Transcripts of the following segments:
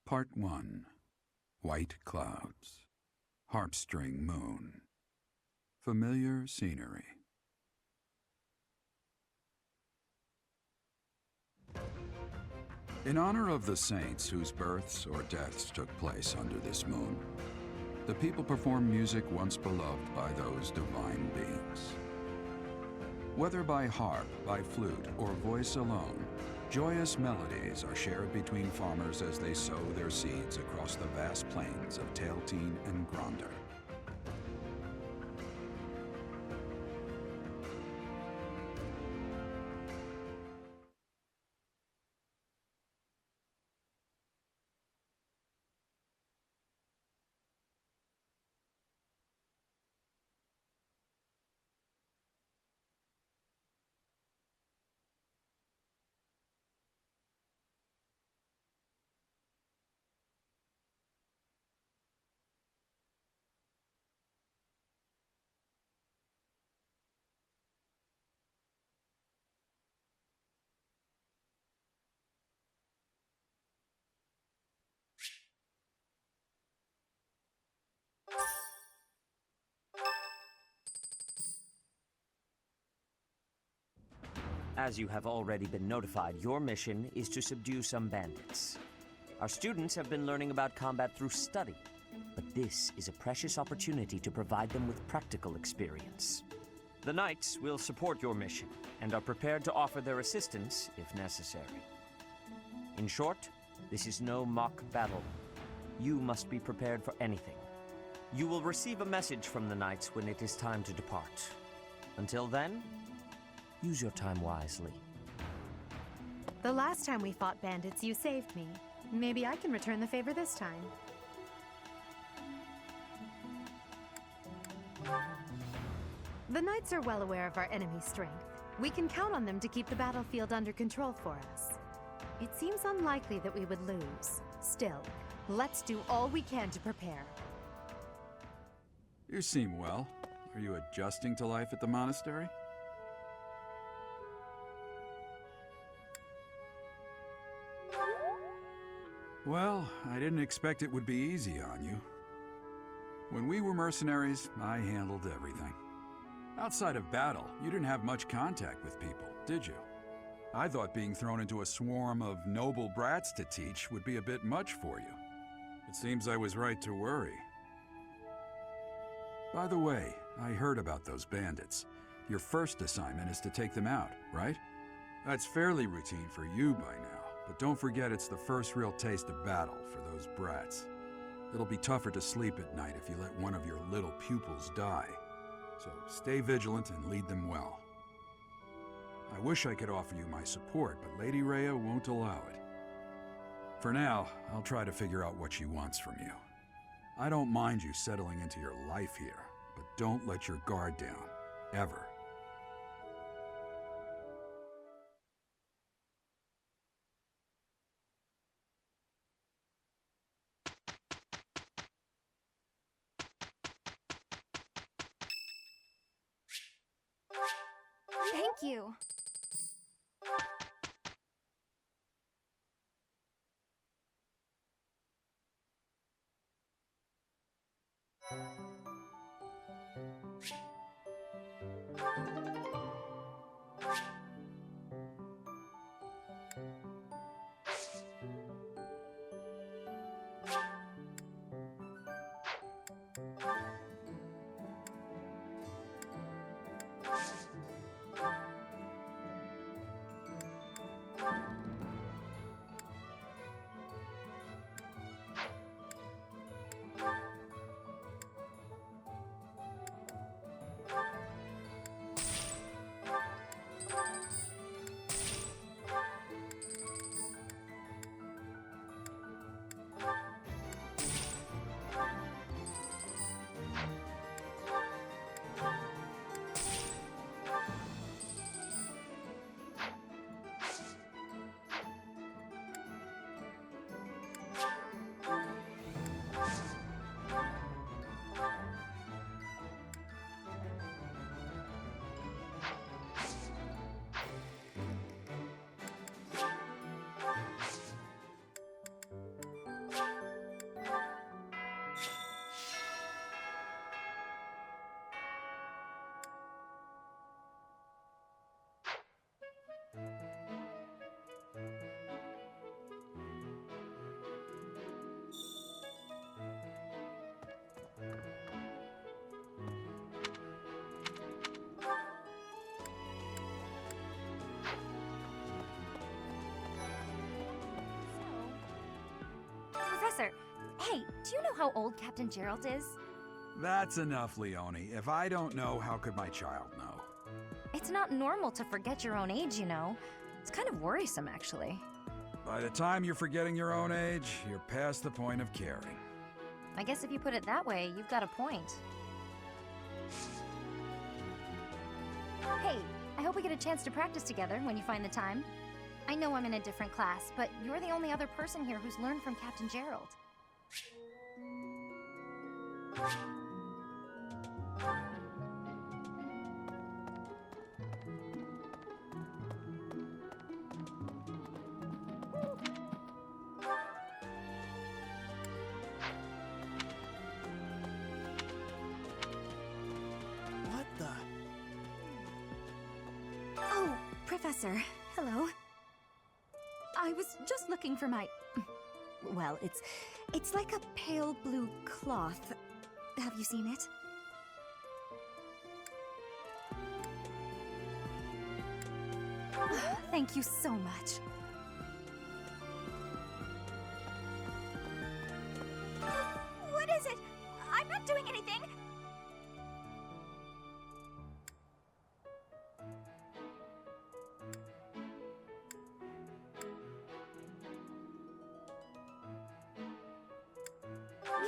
Part 1. White Clouds. Harpstring Moon. Familiar scenery. In honor of the saints whose births or deaths took place under this moon, the people perform music once beloved by those divine beings. Whether by harp, by flute, or voice alone, joyous melodies are shared between farmers as they sow their seeds across the vast plains of Tailteen and Gronder. As you have already been notified, your mission is to subdue some bandits. Our students have been learning about combat through study, but this is a precious opportunity to provide them with practical experience. The Knights will support your mission and are prepared to offer their assistance if necessary. In short, this is no mock battle. You must be prepared for anything. You will receive a message from the Knights when it is time to depart. Until then, use your time wisely. The last time we fought bandits, you saved me. Maybe I can return the favor this time. The Knights are well aware of our enemy's strength. We can count on them to keep the battlefield under control for us. It seems unlikely that we would lose. Still, let's do all we can to prepare. You seem well. Are you adjusting to life at the monastery? Well, I didn't expect it would be easy on you. When we were mercenaries, I handled everything. Outside of battle, you didn't have much contact with people, did you? I thought being thrown into a swarm of noble brats to teach would be a bit much for you. It seems I was right to worry. By the way, I heard about those bandits. Your first assignment is to take them out, right? That's fairly routine for you by now. But don't forget it's the first real taste of battle for those brats. It'll be tougher to sleep at night if you let one of your little pupils die. So stay vigilant and lead them well. I wish I could offer you my support, but Lady Rhea won't allow it. For now, I'll try to figure out what she wants from you. I don't mind you settling into your life here, but don't let your guard down, ever. Thank you. Hey, do you know how old Captain Gerald is? That's enough, Leone. If I don't know, how could my child know? It's not normal to forget your own age, you know. It's kind of worrisome, actually. By the time you're forgetting your own age, you're past the point of caring. I guess if you put it that way, you've got a point. Hey, I hope we get a chance to practice together when you find the time. I know I'm in a different class, but you're the only other person here who's learned from Captain Gerald. What the? Oh, Professor. Hello. I was just looking for my... Well, it's like a pale blue cloth. Have you seen it? Thank you so much. What is it? I'm not doing anything!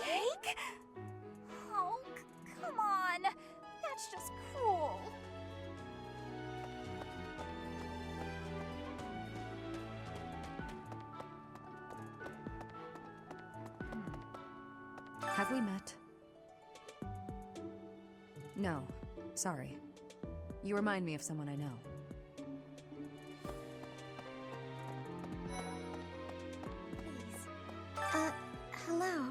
Cake? Oh, come on. That's just cruel. Have we met? No. Sorry. You remind me of someone I know. Please. Hello.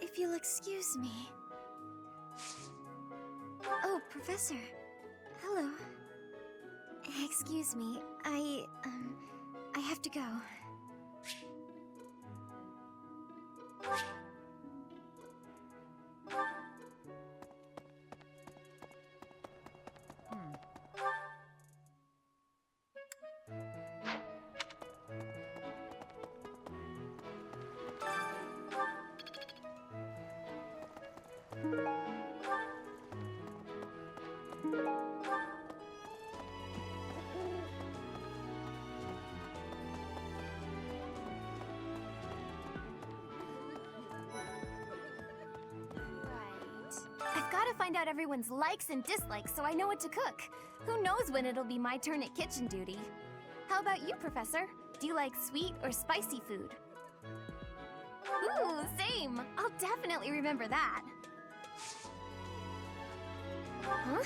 If you'll excuse me. Oh, Professor. Hello. Excuse me. I have to go. I've got to find out everyone's likes and dislikes so I know what to cook. Who knows when it'll be my turn at kitchen duty? How about you, Professor? Do you like sweet or spicy food? Ooh, same! I'll definitely remember that. Huh?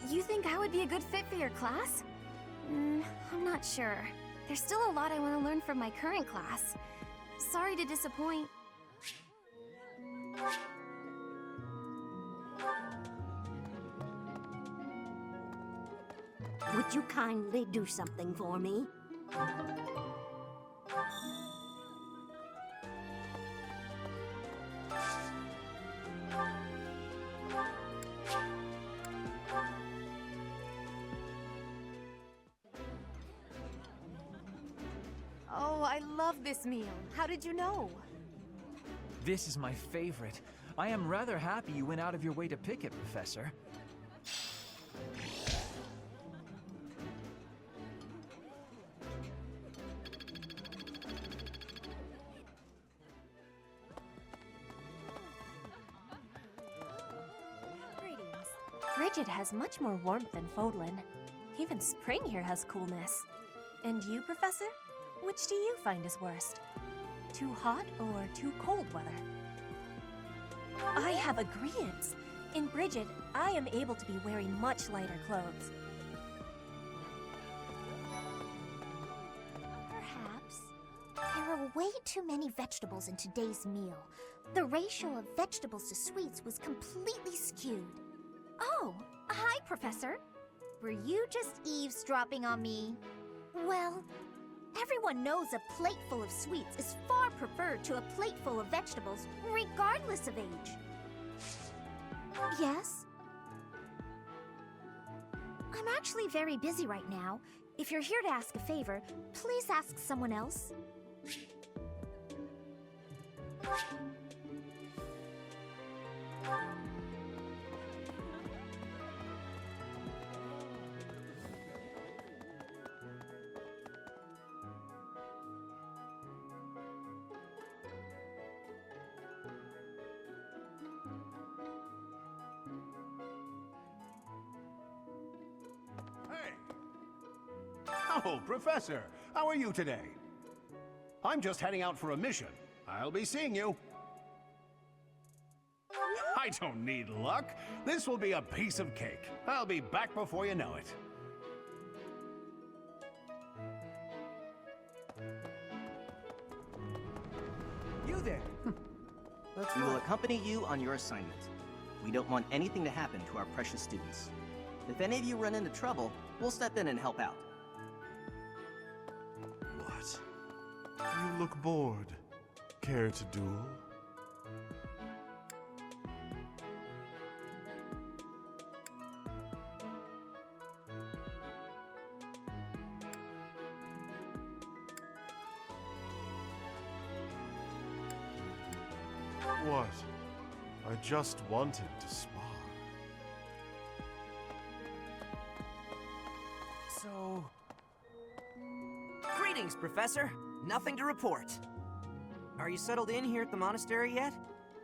You think I would be a good fit for your class? I'm not sure. There's still a lot I want to learn from my current class. Sorry to disappoint. Would you kindly do something for me? Oh, I love this meal. How did you know? This is my favorite. I am rather happy you went out of your way to pick it, Professor. Greetings. Bridget has much more warmth than Fodlan. Even spring here has coolness. And you, Professor? Which do you find is worst? Too hot or too cold weather? I have agreeance. In Bridget, I am able to be wearing much lighter clothes. Perhaps. There are way too many vegetables in today's meal. The ratio of vegetables to sweets was completely skewed. Oh, hi, Professor. Were you just eavesdropping on me? Well, everyone knows a plate full of sweets is far preferred to a plate full of vegetables, regardless of age. Yes? I'm actually very busy right now. If you're here to ask a favor, please ask someone else. Oh, Professor, how are you today? I'm just heading out for a mission. I'll be seeing you. I don't need luck. This will be a piece of cake. I'll be back before you know it. You there! We will accompany you on your assignment. We don't want anything to happen to our precious students. If any of you run into trouble, we'll step in and help out. What? You look bored. Care to duel? What? I just wanted to spar. So... Greetings, Professor. Nothing to report. Are you settled in here at the monastery yet?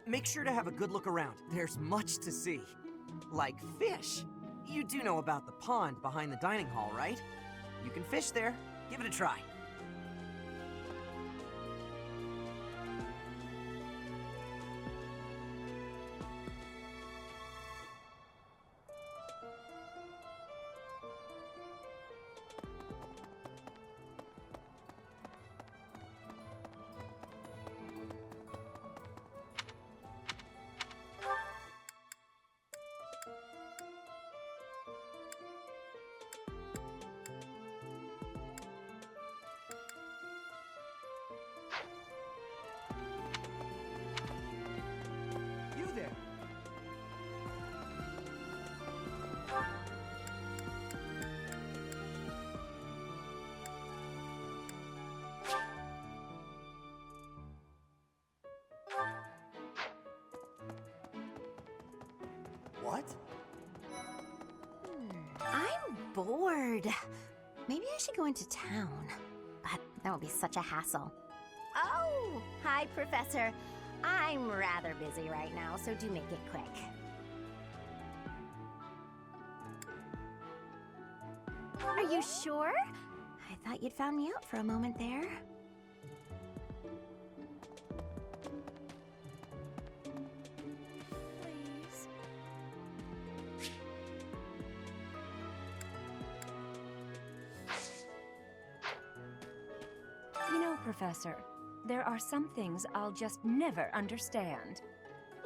Make sure to have a good look around. There's much to see. Like fish. You do know about the pond behind the dining hall, right? You can fish there. Give it a try. You there! What? I'm bored. Maybe I should go into town. But that would be such a hassle. Oh, hi, Professor. I'm rather busy right now, so do make it quick. Are you sure? I thought you'd found me out for a moment there. Please. You know, Professor, there are some things I'll just never understand.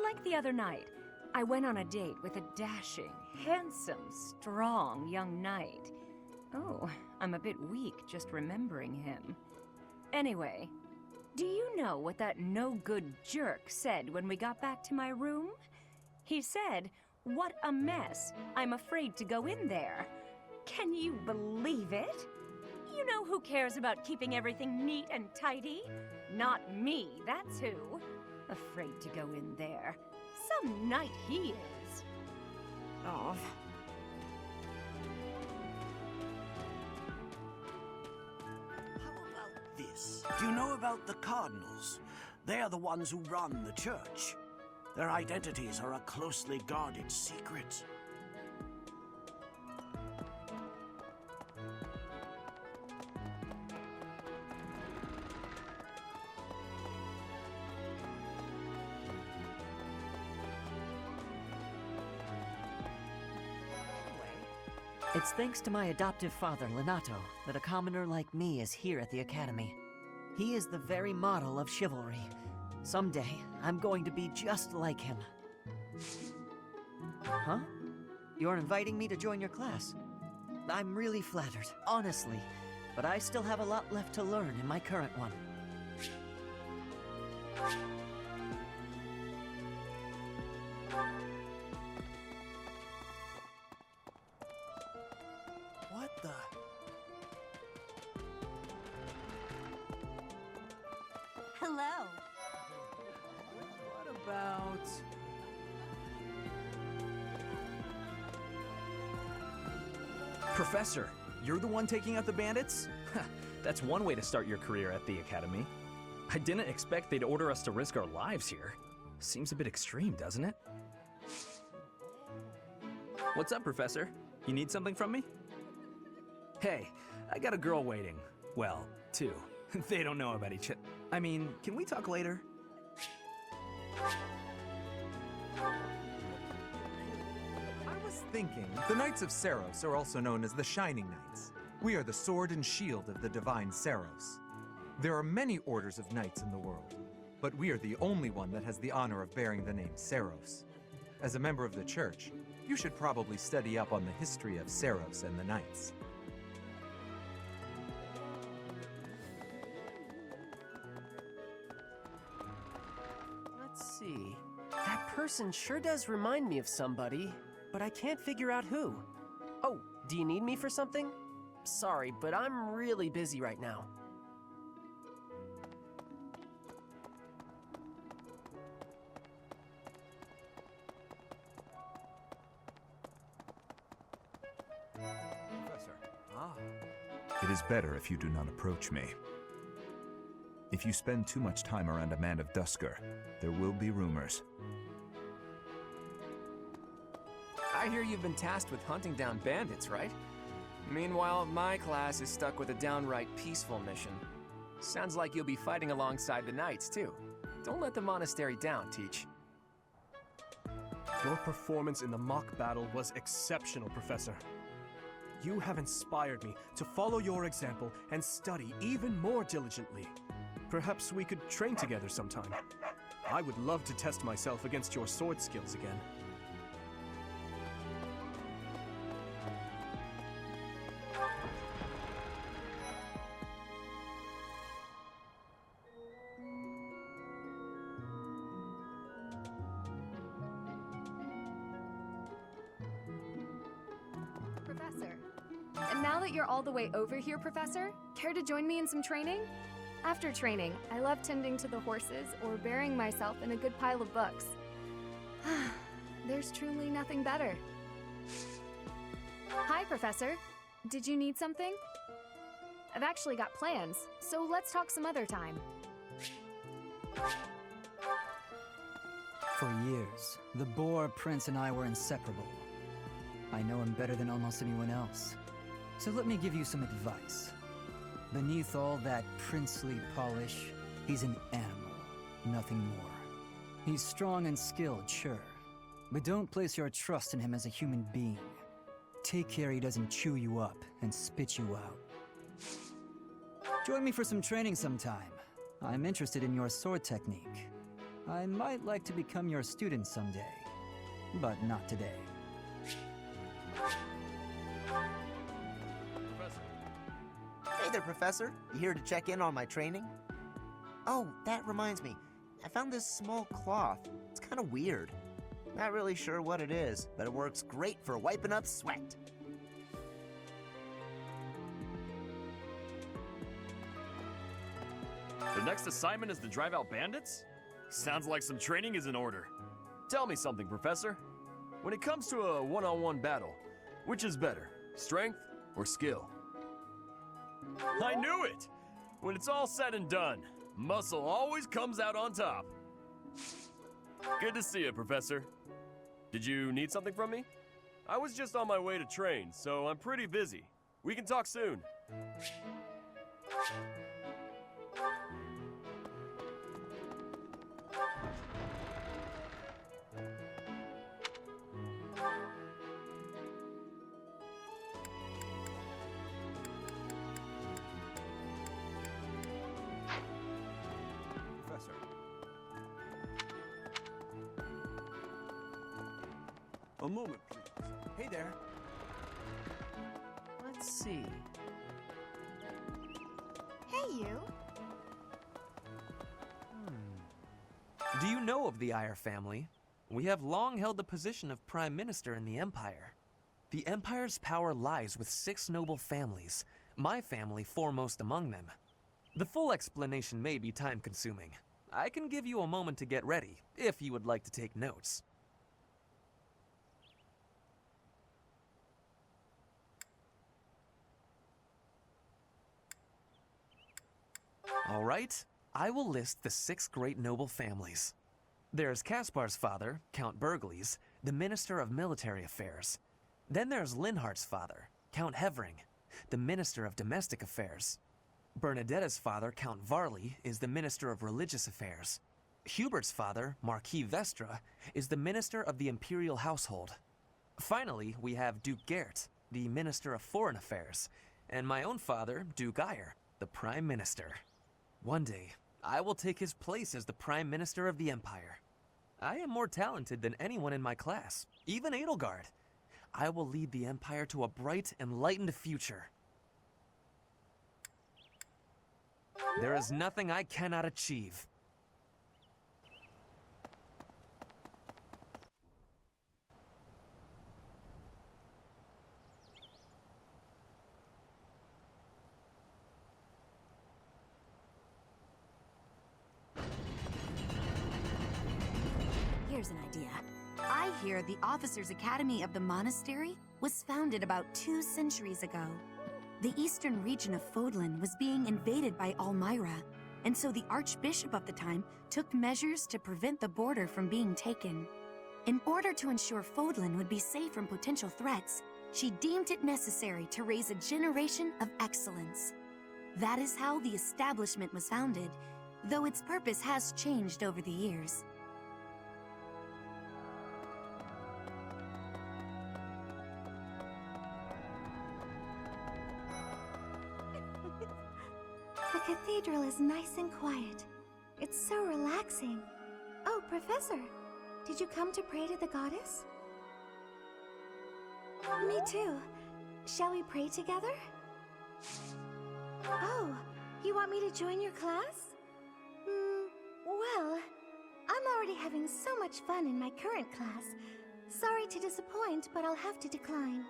Like the other night, I went on a date with a dashing, handsome, strong young knight. Oh, I'm a bit weak just remembering him. Anyway, do you know what that no-good jerk said when we got back to my room? He said, "What a mess. I'm afraid to go in there." Can you believe it? You know who cares about keeping everything neat and tidy? Not me, that's who. Afraid to go in there. Some knight he is. Oh. How about this? Do you know about the cardinals? They are the ones who run the church. Their identities are a closely guarded secret. It's thanks to my adoptive father, Lenato, that a commoner like me is here at the Academy. He is the very model of chivalry. Someday, I'm going to be just like him. Huh? You're inviting me to join your class? I'm really flattered, honestly. But I still have a lot left to learn in my current one. What the? Hello. Professor, you're the one taking out the bandits? That's one way to start your career at the Academy. I didn't expect they'd order us to risk our lives here. Seems a bit extreme, doesn't it? What's up, Professor? You need something from me? Hey, I got a girl waiting. Well, two. They don't know about each other. I mean, can we talk later? I was thinking, the Knights of Saros are also known as the Shining Knights. We are the sword and shield of the divine Saros. There are many orders of knights in the world, but we are the only one that has the honor of bearing the name Saros. As a member of the church, you should probably study up on the history of Saros and the knights. Let's see. That person sure does remind me of somebody, but I can't figure out who. Oh, do you need me for something? Sorry, but I'm really busy right now. Professor. It is better if you do not approach me. If you spend too much time around a man of Dusker, there will be rumors. I hear you've been tasked with hunting down bandits, right? Meanwhile, my class is stuck with a downright peaceful mission. Sounds like you'll be fighting alongside the knights, too. Don't let the monastery down, Teach. Your performance in the mock battle was exceptional, Professor. You have inspired me to follow your example and study even more diligently. Perhaps we could train together sometime. I would love to test myself against your sword skills again. Professor. And now that you're all the way over here, Professor, care to join me in some training? After training, I love tending to the horses or burying myself in a good pile of books. There's truly nothing better. Hi, Professor. Did you need something? I've actually got plans, so let's talk some other time. For years, the Boar Prince and I were inseparable. I know him better than almost anyone else. So let me give you some advice. Beneath all that princely polish, he's an animal, nothing more. He's strong and skilled, sure, but don't place your trust in him as a human being. Take care he doesn't chew you up and spit you out. Join me for some training sometime. I'm interested in your sword technique. I might like to become your student someday, but not today. Hey there, Professor. You here to check in on my training? Oh, that reminds me. I found this small cloth. It's kind of weird. Not really sure what it is, but it works great for wiping up sweat. The next assignment is to drive out bandits? Sounds like some training is in order. Tell me something, Professor. When it comes to a one-on-one battle, which is better, strength or skill? I knew it! When it's all said and done, muscle always comes out on top. Good to see you, Professor. Did you need something from me? I was just on my way to train, so I'm pretty busy. We can talk soon. Professor. A moment, please. Hey there. Let's see. Hey, you. Do you know of the Iyer family? We have long held the position of Prime Minister in the Empire. The Empire's power lies with 6 noble families, my family foremost among them. The full explanation may be time-consuming. I can give you a moment to get ready, if you would like to take notes. All right, I will list the 6 great noble families. There's Caspar's father, Count Burgles, the Minister of Military Affairs. Then there's Linhardt's father, Count Hevering, the Minister of Domestic Affairs. Bernadetta's father, Count Varley, is the Minister of Religious Affairs. Hubert's father, Marquis Vestra, is the Minister of the Imperial Household. Finally, we have Duke Gert, the Minister of Foreign Affairs, and my own father, Duke Eyre, the Prime Minister. One day, I will take his place as the Prime Minister of the Empire. I am more talented than anyone in my class, even Edelgard. I will lead the Empire to a bright, enlightened future. There is nothing I cannot achieve. Here's an idea. I hear the Officers' Academy of the Monastery was founded about 2 centuries ago. The eastern region of Fodlan was being invaded by Almyra, and so the Archbishop of the time took measures to prevent the border from being taken. In order to ensure Fodlan would be safe from potential threats, she deemed it necessary to raise a generation of excellence. That is how the establishment was founded, though its purpose has changed over the years. The cathedral is nice and quiet. It's so relaxing. Oh, Professor, did you come to pray to the goddess? Me too. Shall we pray together? Oh, you want me to join your class? Well, I'm already having so much fun in my current class. Sorry to disappoint, but I'll have to decline.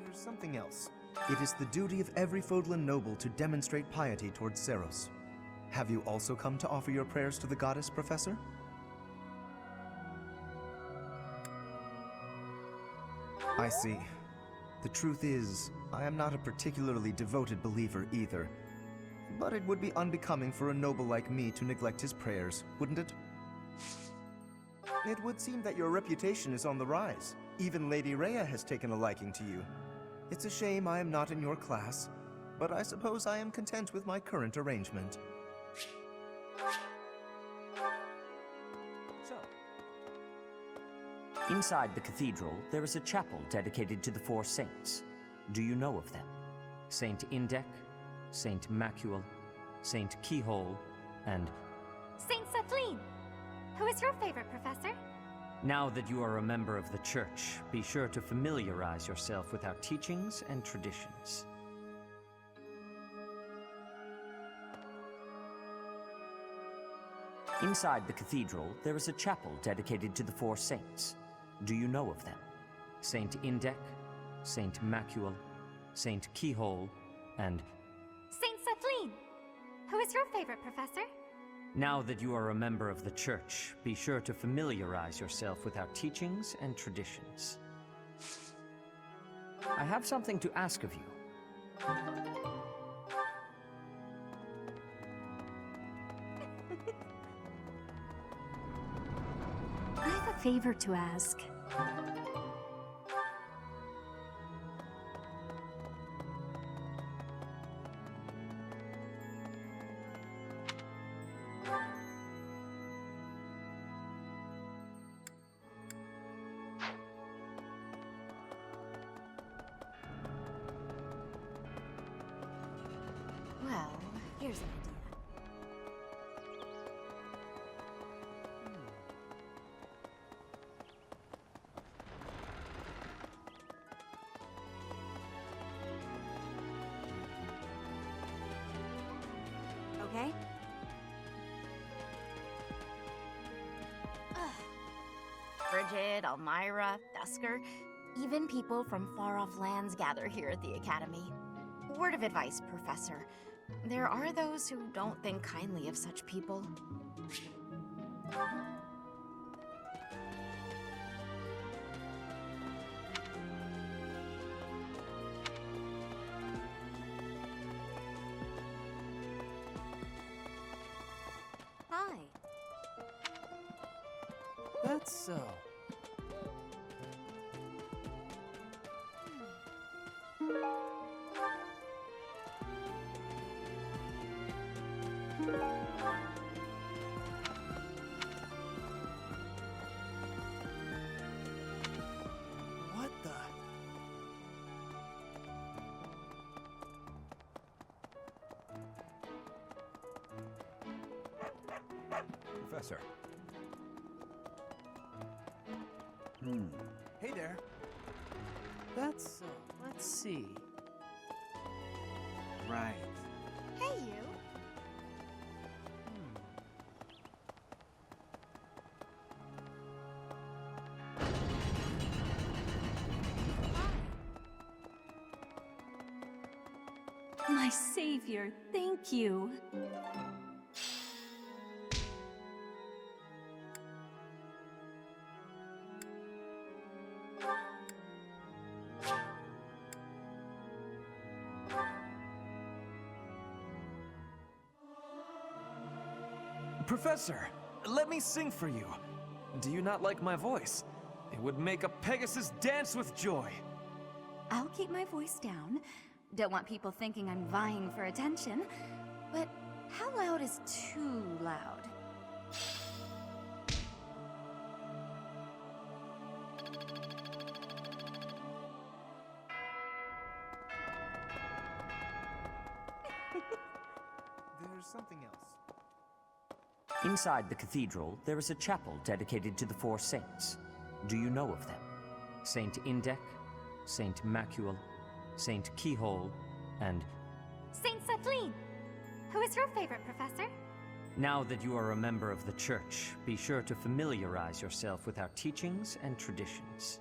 There's something else. It is the duty of every Fodlan noble to demonstrate piety towards Seros. Have you also come to offer your prayers to the goddess, Professor? I see. The truth is, I am not a particularly devoted believer either. But it would be unbecoming for a noble like me to neglect his prayers, wouldn't it? It would seem that your reputation is on the rise. Even Lady Rhea has taken a liking to you. It's a shame I am not in your class, but I suppose I am content with my current arrangement. Inside the cathedral, there is a chapel dedicated to the 4 saints. Do you know of them? Saint Indek, Saint Macuel, Saint Keyhole, and... Saint Sathleen! Who is your favorite, Professor? Now that you are a member of the Church, be sure to familiarize yourself with our teachings and traditions. Inside the cathedral, there is a chapel dedicated to the 4 saints. Do you know of them? Saint Indek, Saint Macuel, Saint Keyhole, and... Saint Sathleen! Who is your favorite, Professor? Now that you are a member of the Church, be sure to familiarize yourself with our teachings and traditions. I have something to ask of you. I have a favor to ask. Well, here's an idea. Okay? Bridget, Elmyra, Dusker, even people from far-off lands gather here at the Academy. Word of advice, Professor. There are those who don't think kindly of such people. That's so. What the? Professor. Hey there. That's so. Let's see. Right. Hey, you. My savior, thank you. Professor, let me sing for you. Do you not like my voice? It would make a Pegasus dance with joy. I'll keep my voice down. Don't want people thinking I'm vying for attention. But how loud is too loud? There's something else. Inside the cathedral, there is a chapel dedicated to the four saints. Do you know of them? Saint Indec, Saint Macuel, Saint Keyhole, and... Saint Celine! Who is your favorite, Professor? Now that you are a member of the Church, be sure to familiarize yourself with our teachings and traditions.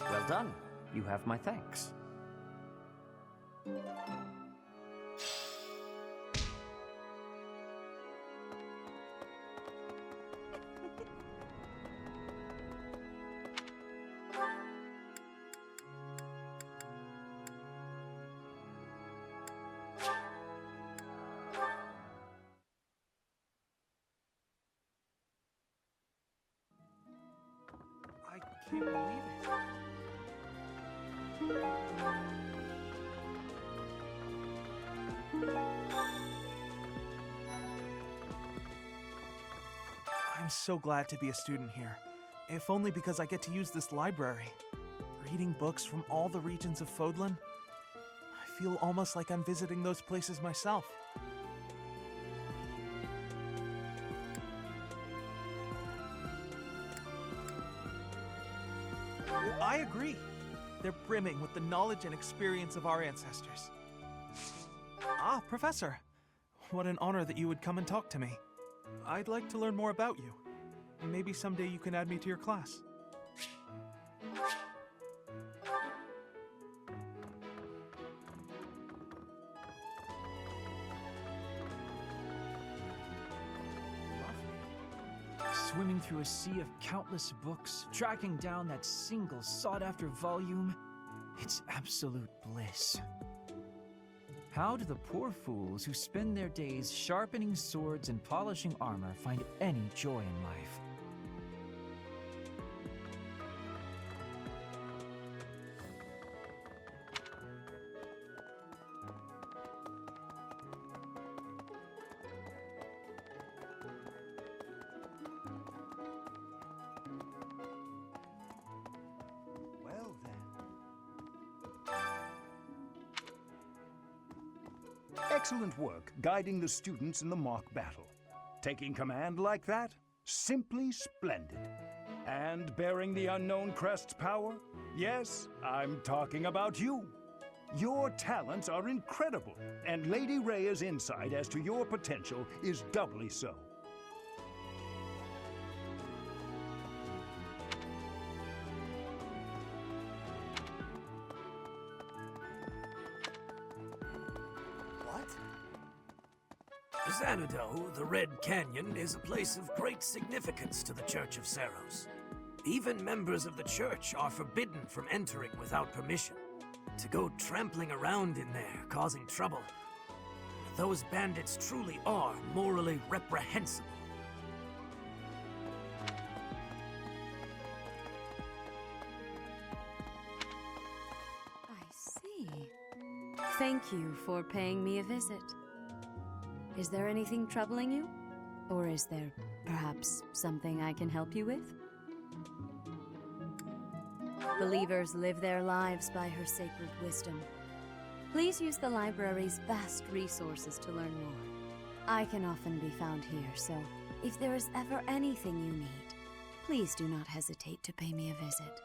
Well done. You have my thanks. I can't believe it. I'm so glad to be a student here. If only because I get to use this library. Reading books from all the regions of Fodlan, I feel almost like I'm visiting those places myself. I agree. They're brimming with the knowledge and experience of our ancestors. Ah, Professor. What an honor that you would come and talk to me. I'd like to learn more about you. Maybe someday you can add me to your class. Swimming through a sea of countless books, tracking down that single sought-after volume, it's absolute bliss. How do the poor fools who spend their days sharpening swords and polishing armor find any joy in life? Well then. Excellent work guiding the students in the mock battle. Taking command like that? Simply splendid. And bearing the unknown crest's power? Yes, I'm talking about you. Your talents are incredible, and Lady Rhea's insight as to your potential is doubly so. Xanadu, the Red Canyon, is a place of great significance to the Church of Seros. Even members of the church are forbidden from entering without permission. To go trampling around in there, causing trouble. Those bandits truly are morally reprehensible. Thank you for paying me a visit. Is there anything troubling you? Or is there perhaps something I can help you with? Believers live their lives by her sacred wisdom. Please use the library's vast resources to learn more. I can often be found here, so if there is ever anything you need, please do not hesitate to pay me a visit.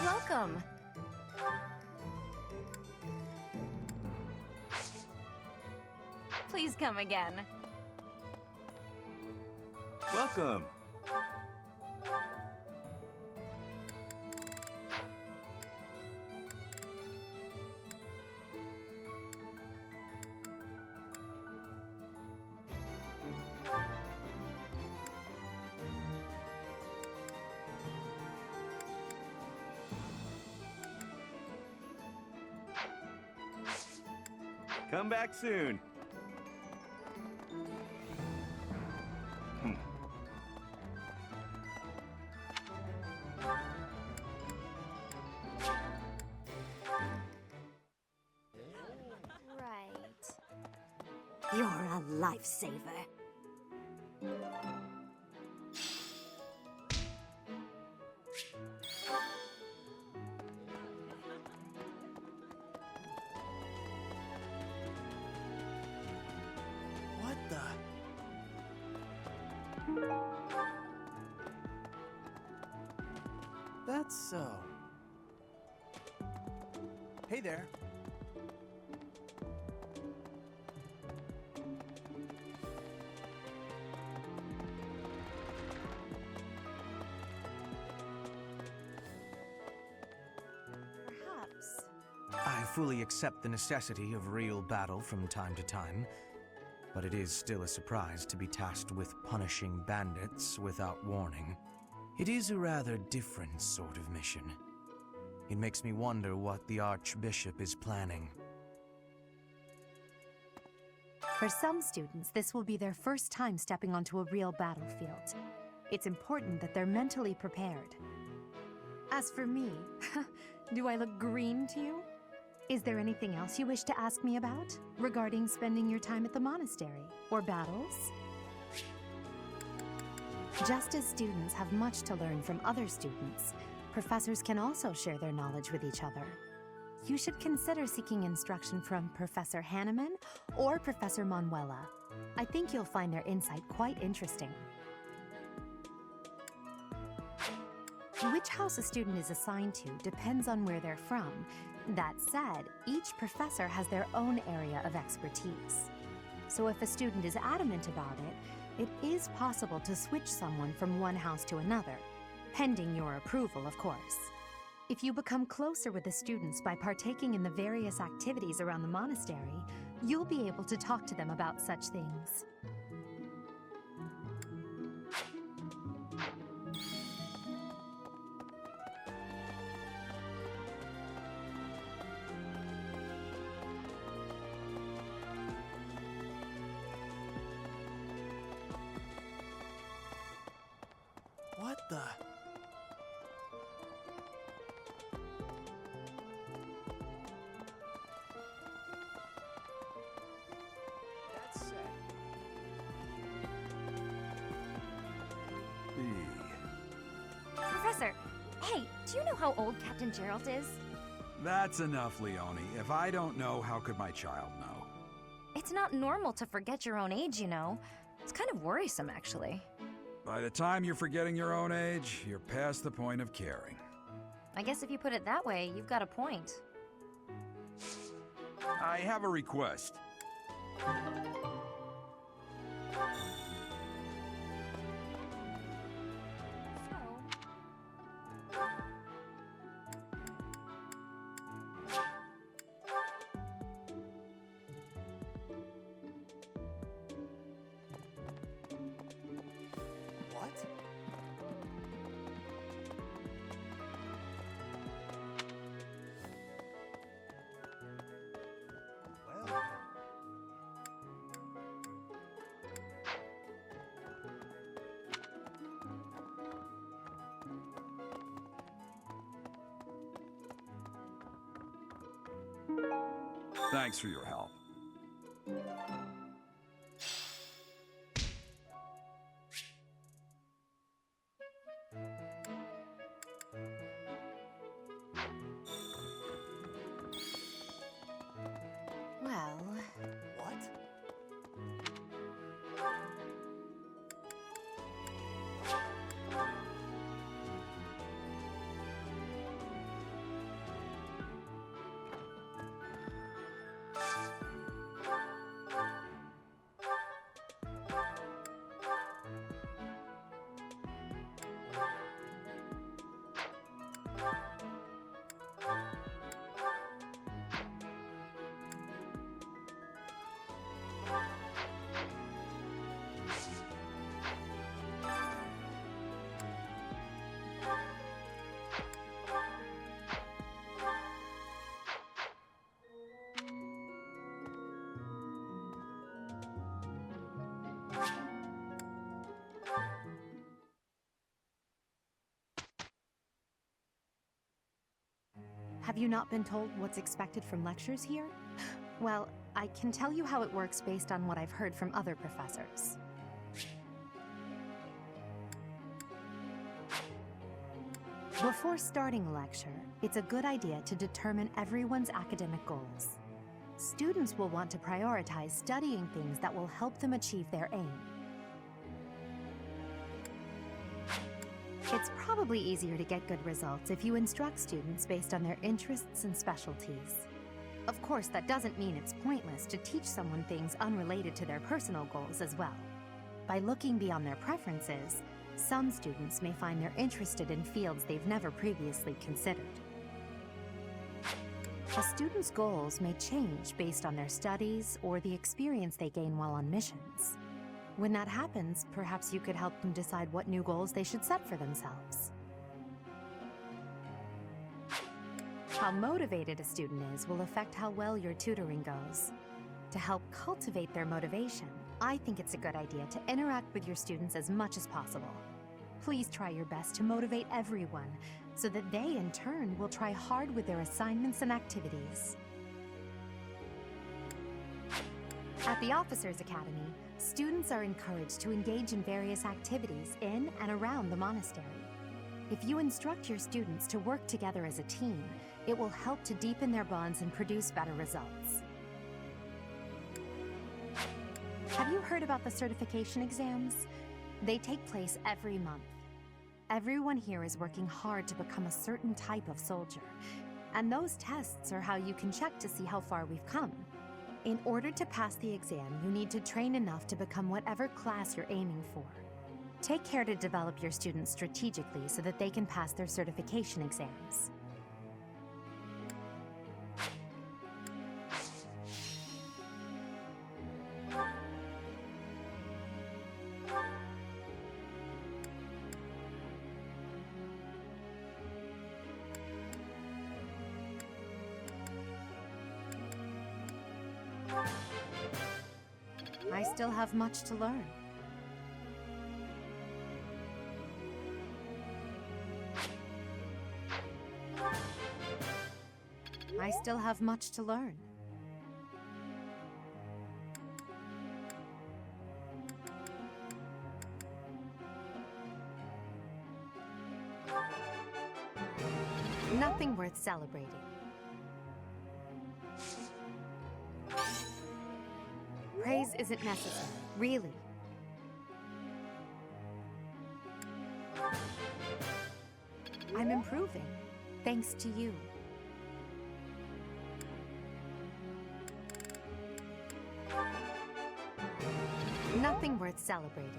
Welcome. Please come again. Welcome. Come back soon. Right. You're a lifesaver. What the? That's so. Hey there. Perhaps. I fully accept the necessity of real battle from time to time, but it is still a surprise to be tasked with punishing bandits without warning. It is a rather different sort of mission. It makes me wonder what the Archbishop is planning. For some students, this will be their first time stepping onto a real battlefield. It's important that they're mentally prepared. As for me, do I look green to you? Is there anything else you wish to ask me about regarding spending your time at the monastery or battles? Just as students have much to learn from other students, professors can also share their knowledge with each other. You should consider seeking instruction from Professor Hanneman or Professor Manuela. I think you'll find their insight quite interesting. Which house a student is assigned to depends on where they're from. That said, each professor has their own area of expertise. So if a student is adamant about it, it is possible to switch someone from one house to another, pending your approval, of course. If you become closer with the students by partaking in the various activities around the monastery, you'll be able to talk to them about such things. What the? That's sad. Professor, hey, do you know how old Captain Gerald is? That's enough, Leone. If I don't know, how could my child know? It's not normal to forget your own age, you know. It's kind of worrisome, actually. By the time you're forgetting your own age, you're past the point of caring. I guess if you put it that way, you've got a point. I have a request. Thanks for your help. Well... What? Have you not been told what's expected from lectures here? Well, I can tell you how it works based on what I've heard from other professors. Before starting a lecture, it's a good idea to determine everyone's academic goals. Students will want to prioritize studying things that will help them achieve their aim. It's probably easier to get good results if you instruct students based on their interests and specialties. Of course, that doesn't mean it's pointless to teach someone things unrelated to their personal goals as well. By looking beyond their preferences, some students may find they're interested in fields they've never previously considered. A student's goals may change based on their studies or the experience they gain while on missions. When that happens, perhaps you could help them decide what new goals they should set for themselves. How motivated a student is will affect how well your tutoring goes. To help cultivate their motivation, I think it's a good idea to interact with your students as much as possible. Please try your best to motivate everyone, so that they, in turn, will try hard with their assignments and activities. At the Officers Academy, students are encouraged to engage in various activities in and around the monastery. If you instruct your students to work together as a team, it will help to deepen their bonds and produce better results. Have you heard about the certification exams? They take place every month. Everyone here is working hard to become a certain type of soldier, and those tests are how you can check to see how far we've come. In order to pass the exam, you need to train enough to become whatever class you're aiming for. Take care to develop your students strategically so that they can pass their certification exams. I still have much to learn. I still have much to learn. Nothing worth celebrating. Praise isn't necessary, really. I'm improving, thanks to you. Nothing worth celebrating.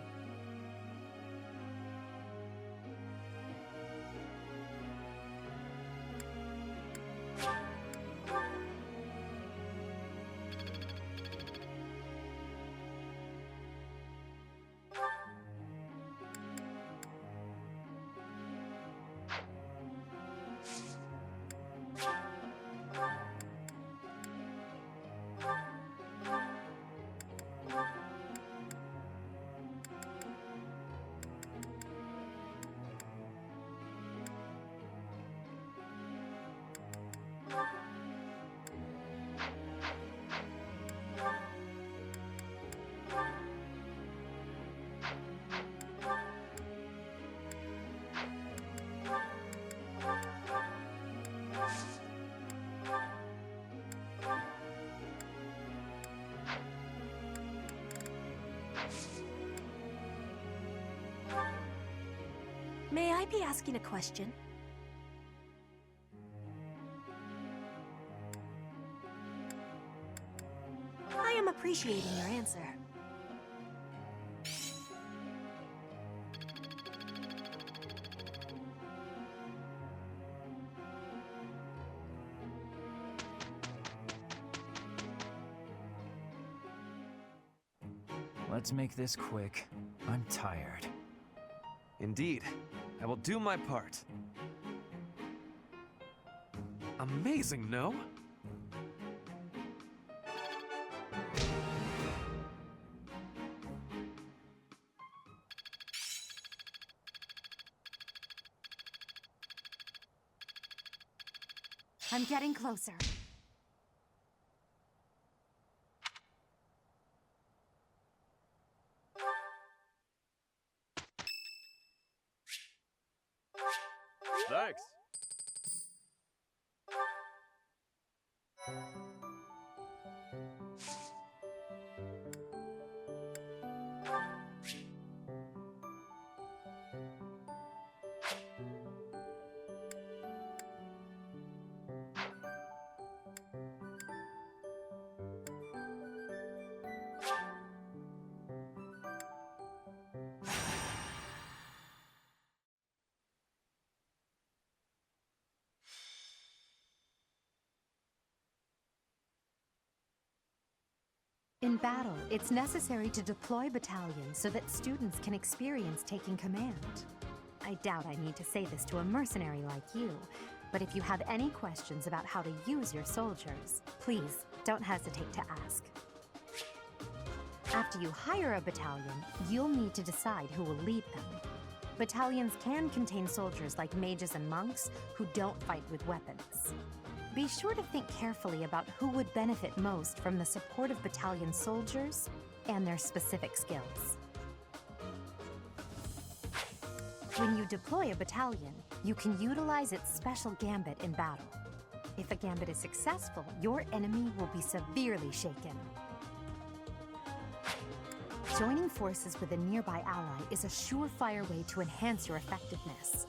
May I be asking a question? I am appreciating your answer. Let's make this quick. I'm tired. Indeed. I will do my part. Amazing, no? I'm getting closer. Thanks. In battle, it's necessary to deploy battalions so that students can experience taking command. I doubt I need to say this to a mercenary like you, but if you have any questions about how to use your soldiers, please don't hesitate to ask. After you hire a battalion, you'll need to decide who will lead them. Battalions can contain soldiers like mages and monks who don't fight with weapons. Be sure to think carefully about who would benefit most from the support of battalion soldiers and their specific skills. When you deploy a battalion, you can utilize its special gambit in battle. If a gambit is successful, your enemy will be severely shaken. Joining forces with a nearby ally is a surefire way to enhance your effectiveness.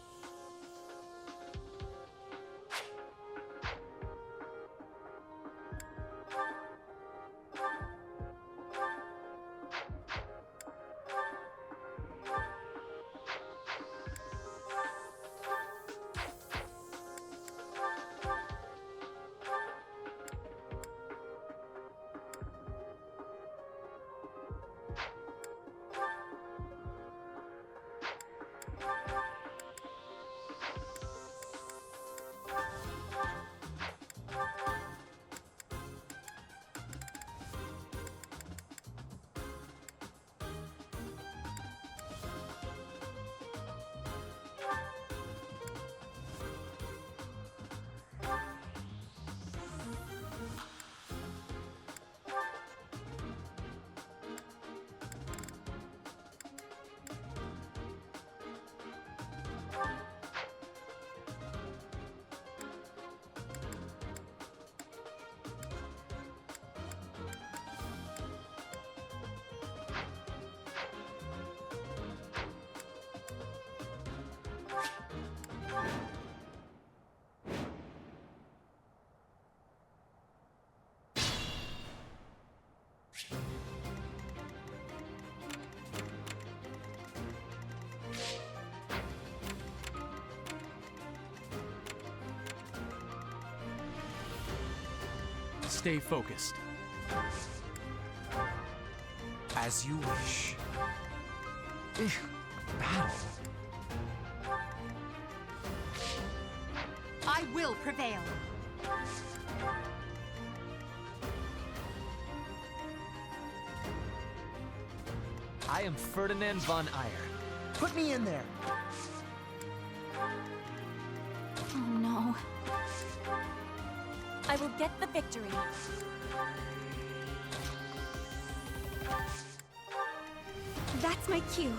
Stay focused. As you wish. Battle. I will prevail. I am Ferdinand von Eyre. Put me in there. Oh no. I will get the victory. That's my cue.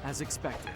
As expected.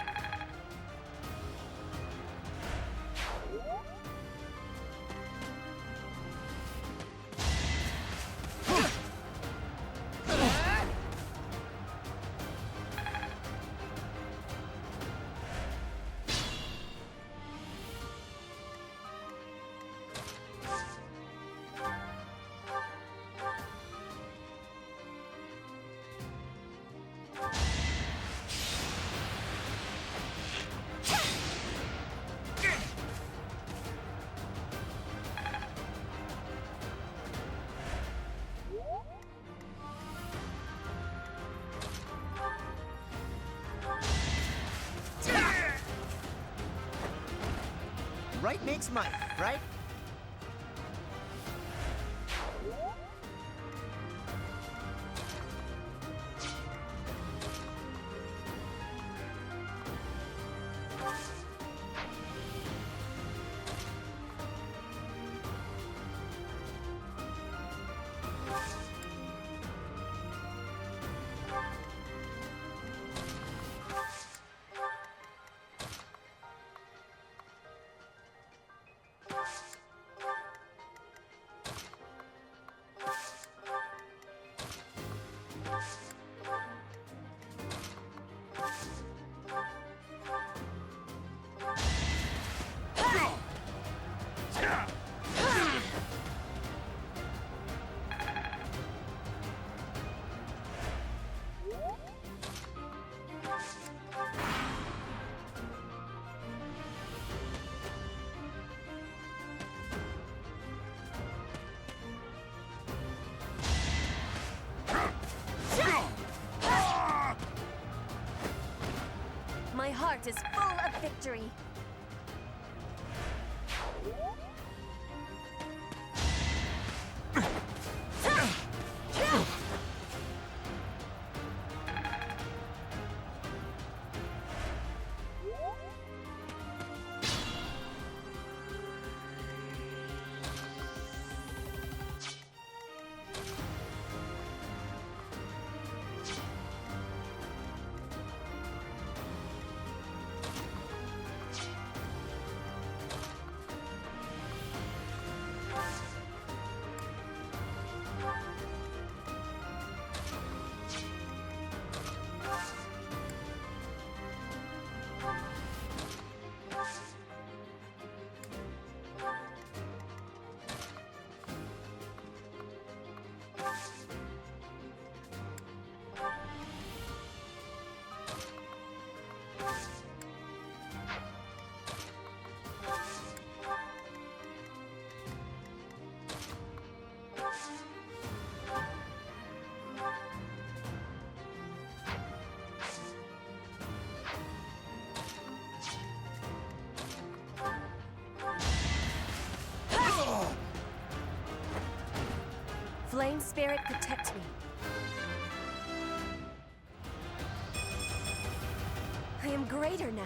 right makes might, right? My heart is full of victory. Flame Spirit, protect me. I am greater now.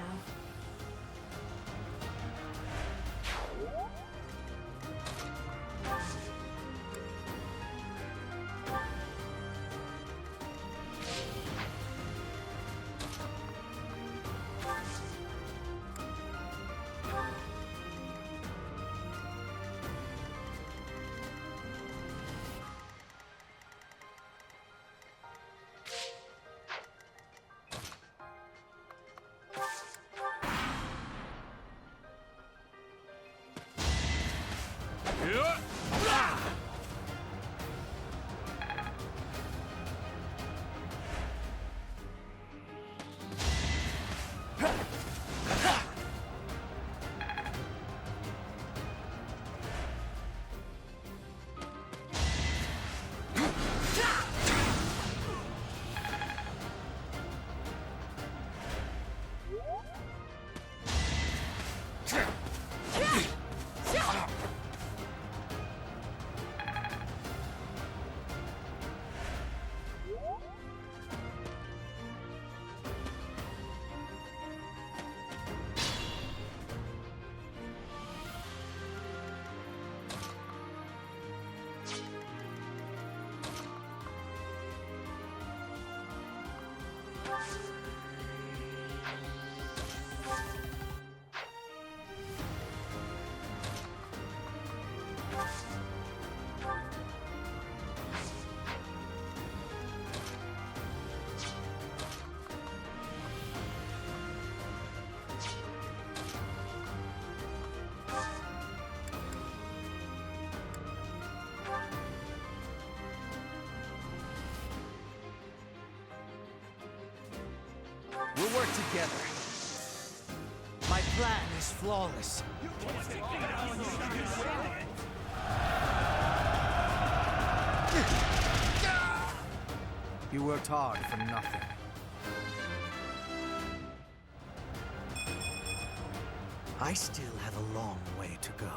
We'll work together. My plan is flawless. You worked hard for nothing. I still have a long way to go.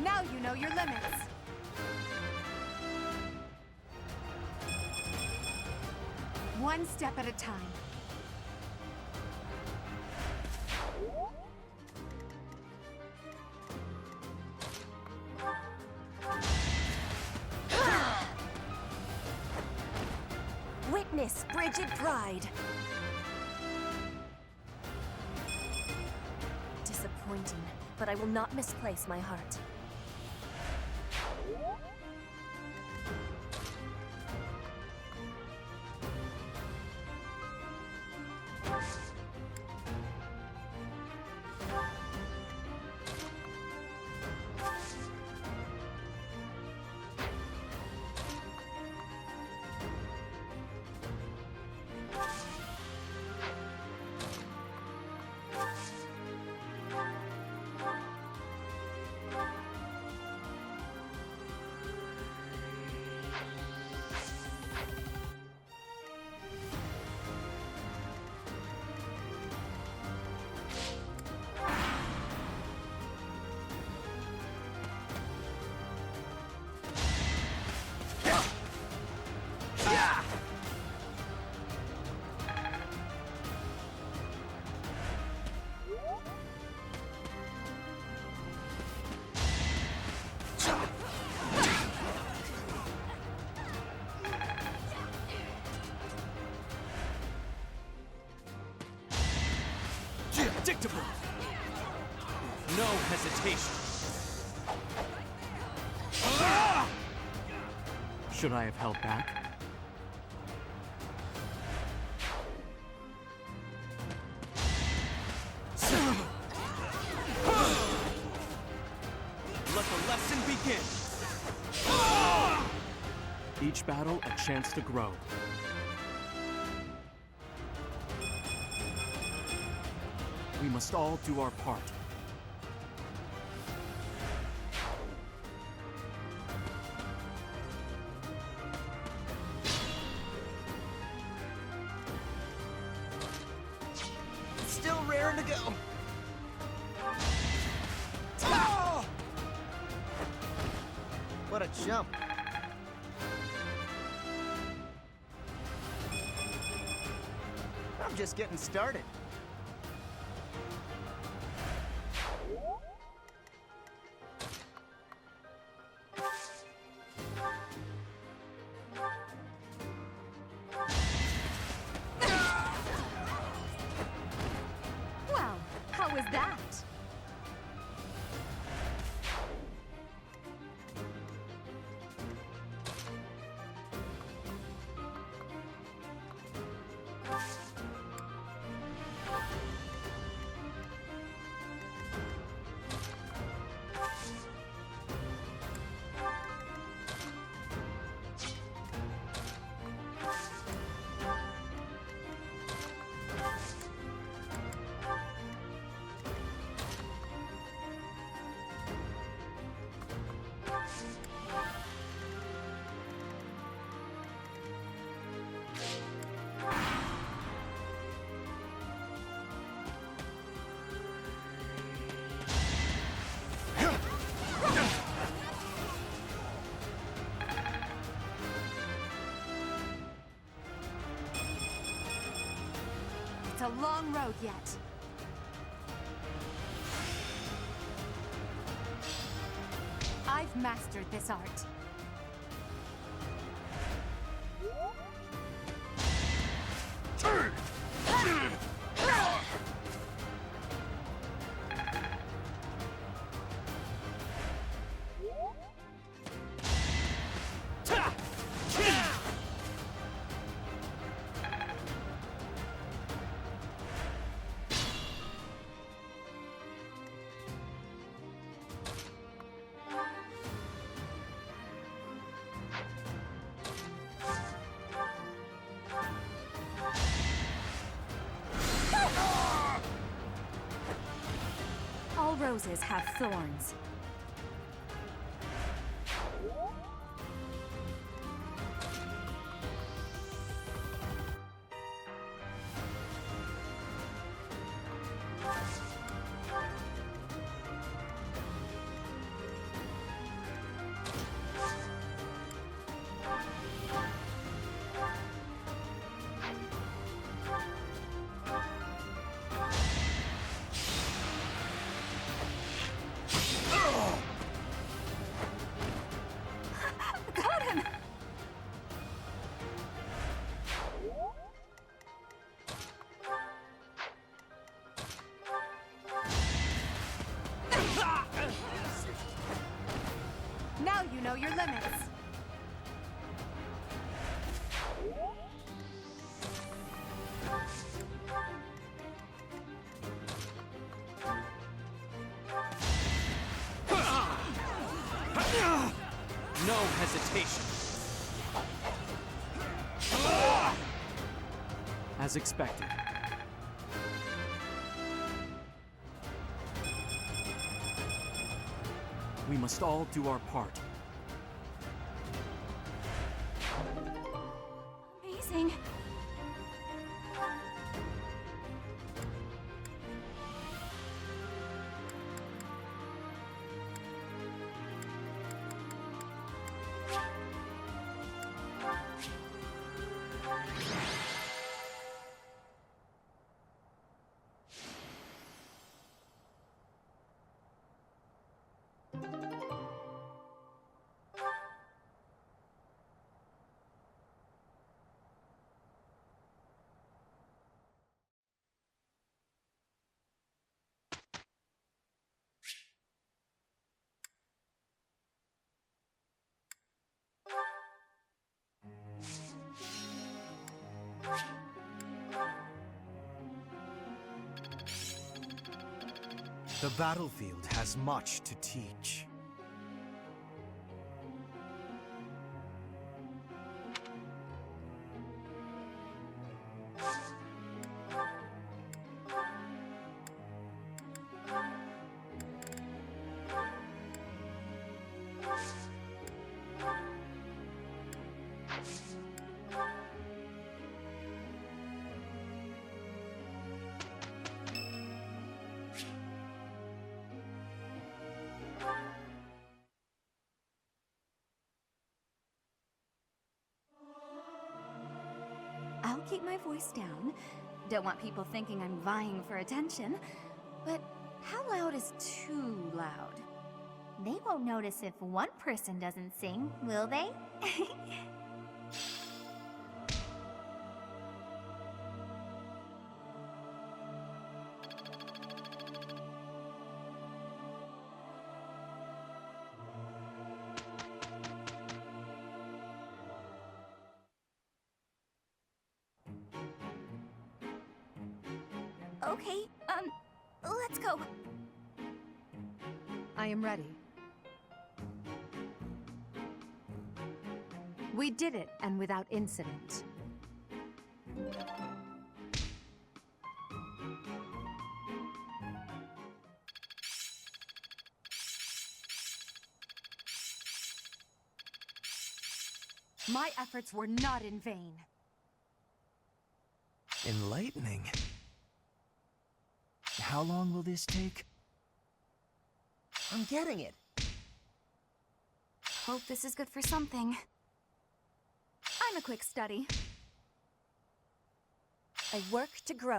Now you know your limits. One step at a time. Witness frigid pride. Disappointing, but I will not misplace my heart. Predictable! No hesitation. Should I have held back? Let the lesson begin! Each battle a chance to grow. We must all do our part. Still raring to go. What a jump. I'm just getting started. Well, how was that? It's a long road yet. I've mastered this art. all roses have thorns. Got him! Now you know your limits. No hesitation. As expected. We must all do our part. Amazing. The battlefield has much to teach. I'll keep my voice down. Don't want people thinking I'm vying for attention. But how loud is too loud? They won't notice if one person doesn't sing, will they? Okay, let's go. I am ready. We did it, and without incident. My efforts were not in vain. Enlightening. How long will this take? I'm getting it. Hope this is good for something. I'm a quick study. I work to grow.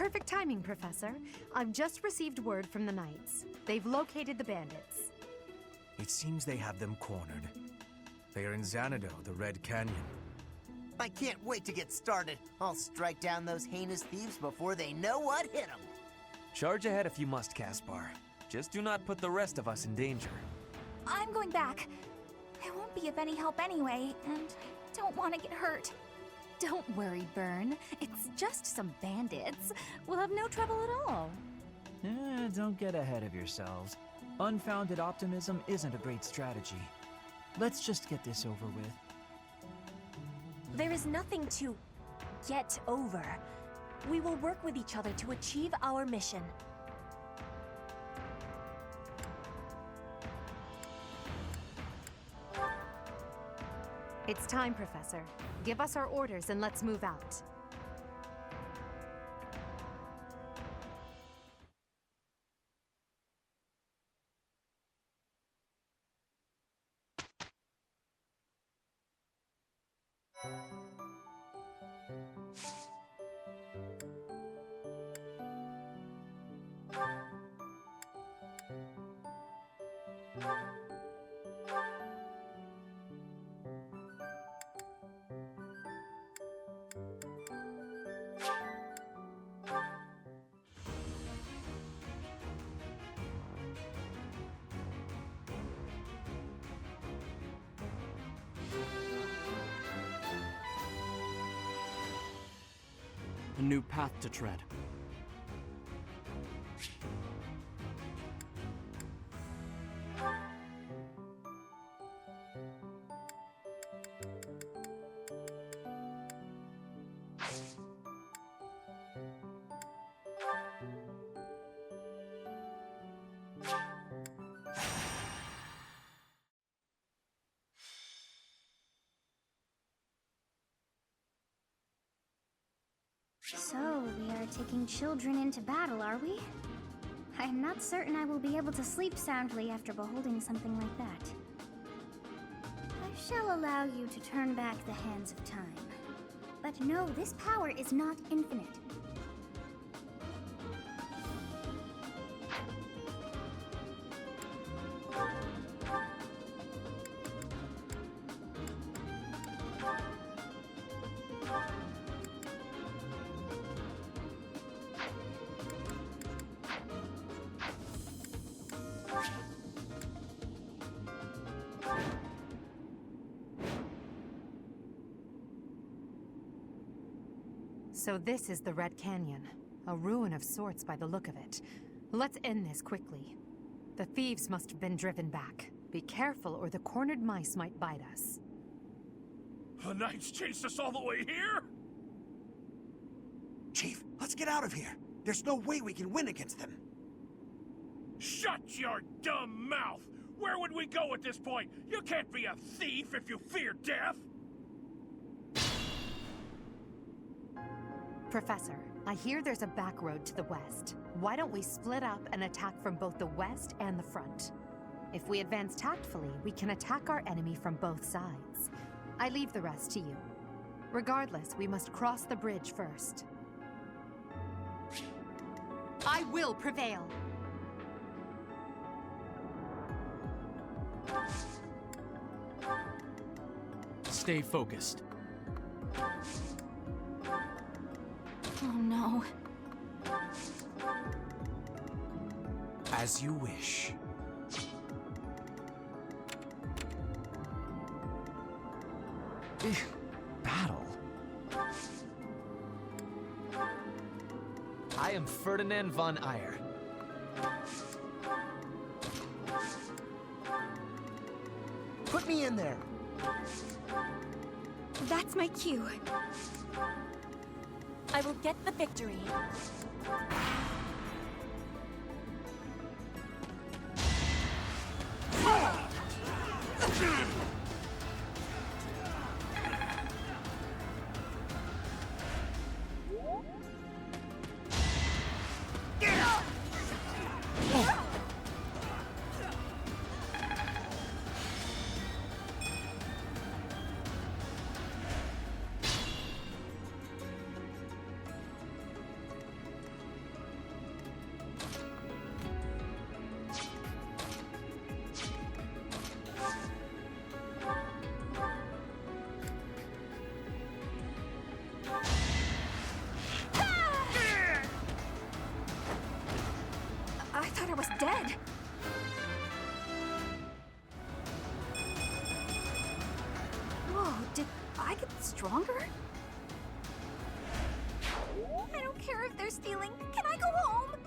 Perfect timing, Professor. I've just received word from the Knights. They've located the bandits. It seems they have them cornered. They are in Xanadu, the Red Canyon. I can't wait to get started. I'll strike down those heinous thieves before they know what hit them. Charge ahead if you must, Caspar. Just do not put the rest of us in danger. I'm going back. I won't be of any help anyway, and I don't want to get hurt. Don't worry, Byrne. It's just some bandits. We'll have no trouble at all. Don't get ahead of yourselves. Unfounded optimism isn't a great strategy. Let's just get this over with. There is nothing to get over. We will work with each other to achieve our mission. It's time, Professor. Give us our orders and let's move out. A new path to tread. So, we are taking children into battle, are we? I'm not certain I will be able to sleep soundly after beholding something like that. I shall allow you to turn back the hands of time. But no, this power is not infinite. So this is the Red Canyon. A ruin of sorts by the look of it. Let's end this quickly. The thieves must have been driven back. Be careful or the cornered mice might bite us. The Knights chased us all the way here? Chief, let's get out of here. There's no way we can win against them. Shut your dumb mouth! Where would we go at this point? You can't be a thief if you fear death! Professor, I hear there's a back road to the west. Why don't we split up and attack from both the west and the front? If we advance tactfully, we can attack our enemy from both sides. I leave the rest to you. Regardless, we must cross the bridge first. I will prevail! Stay focused. Oh no. As you wish. Battle? I am Ferdinand von Eyre. Put me in there. That's my cue. I will get the victory. stronger? I don't care if they're stealing. Can I go home?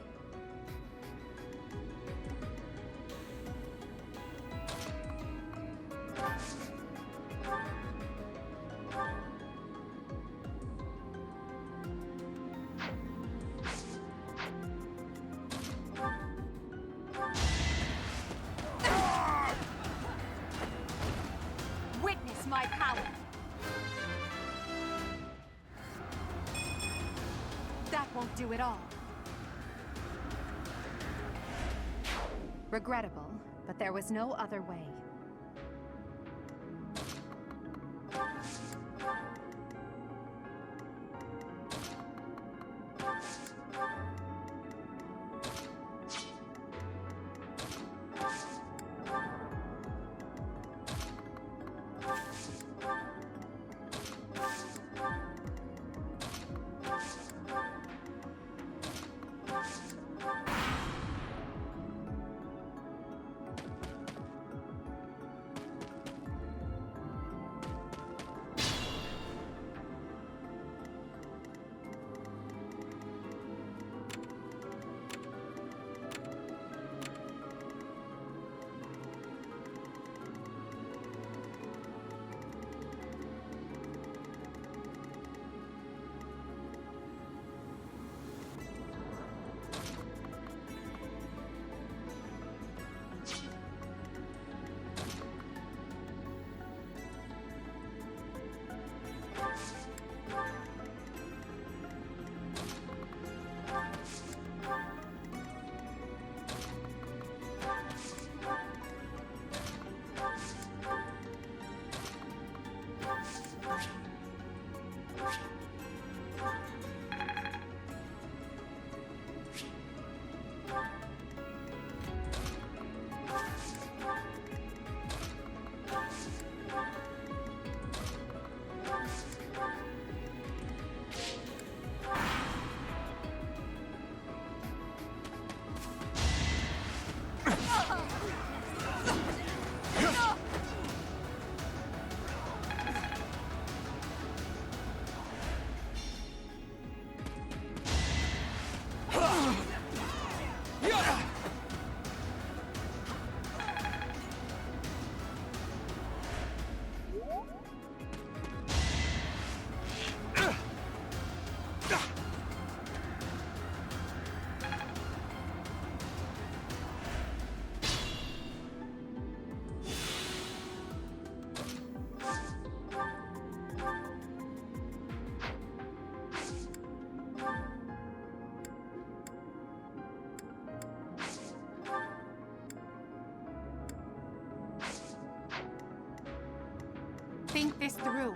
Witness my power. That won't do it all. Regrettable, but there was no other way. Think this through.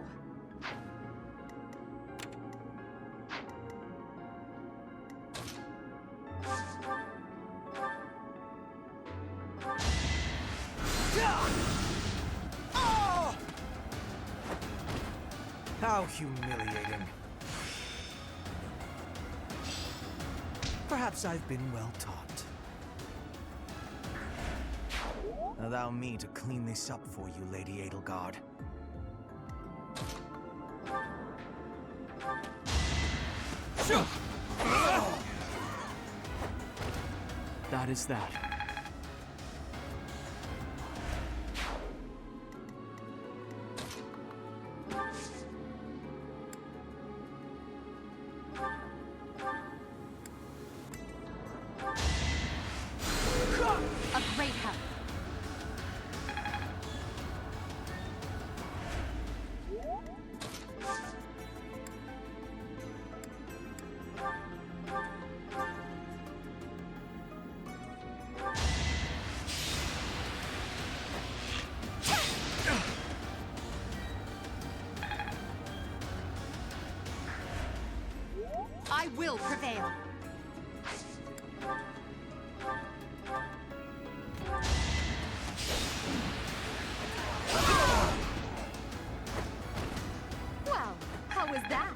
How humiliating. Perhaps I've been well taught. Allow me to clean this up for you, Lady Edelgard. That is that. A great help. I will prevail. Well, how was that?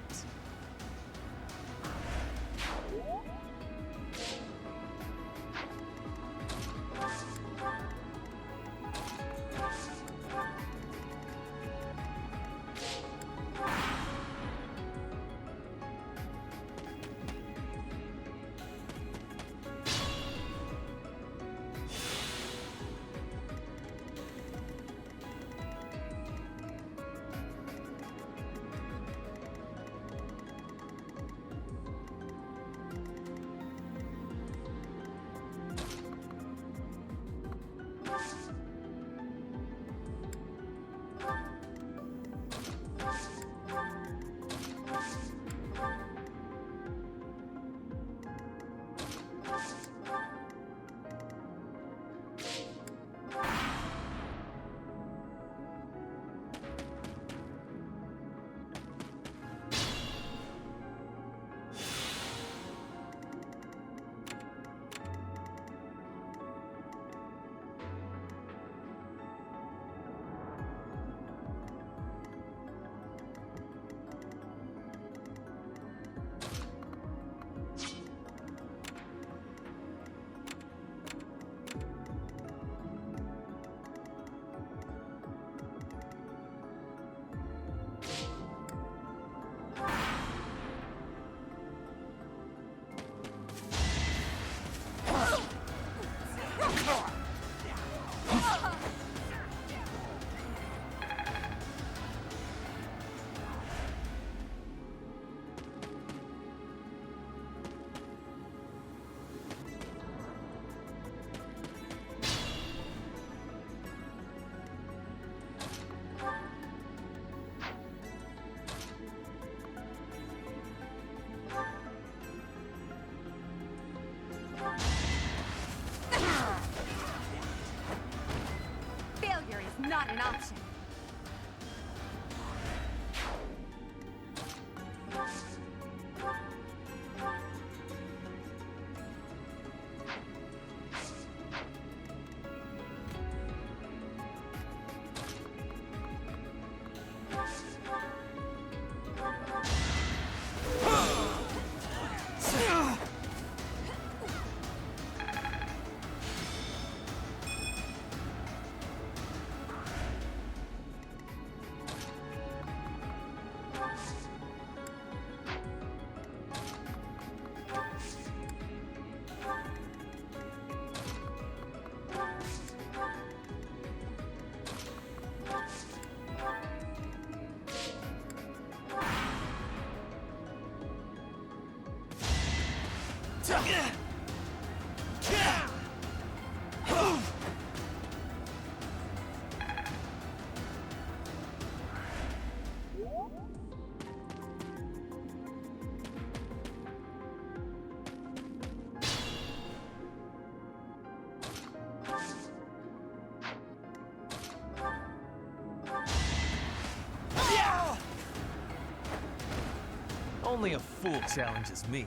Only a fool challenges me.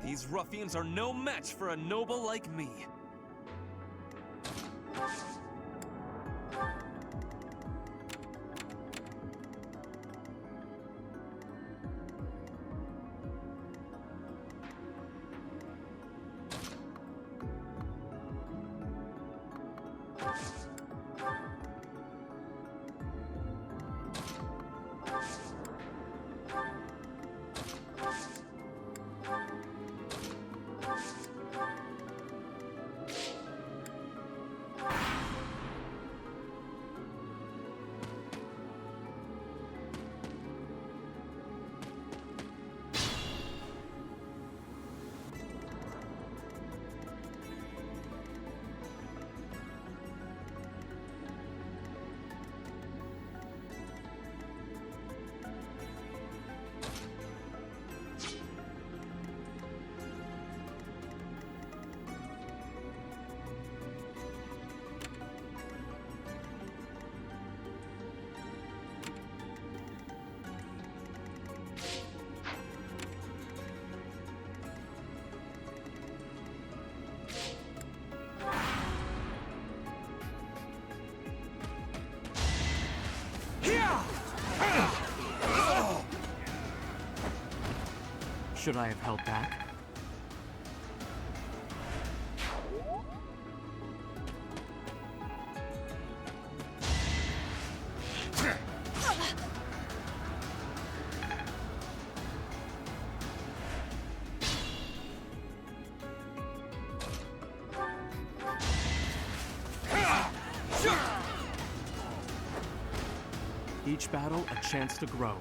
These ruffians are no match for a noble like me. Should I have held back? Each battle, a chance to grow.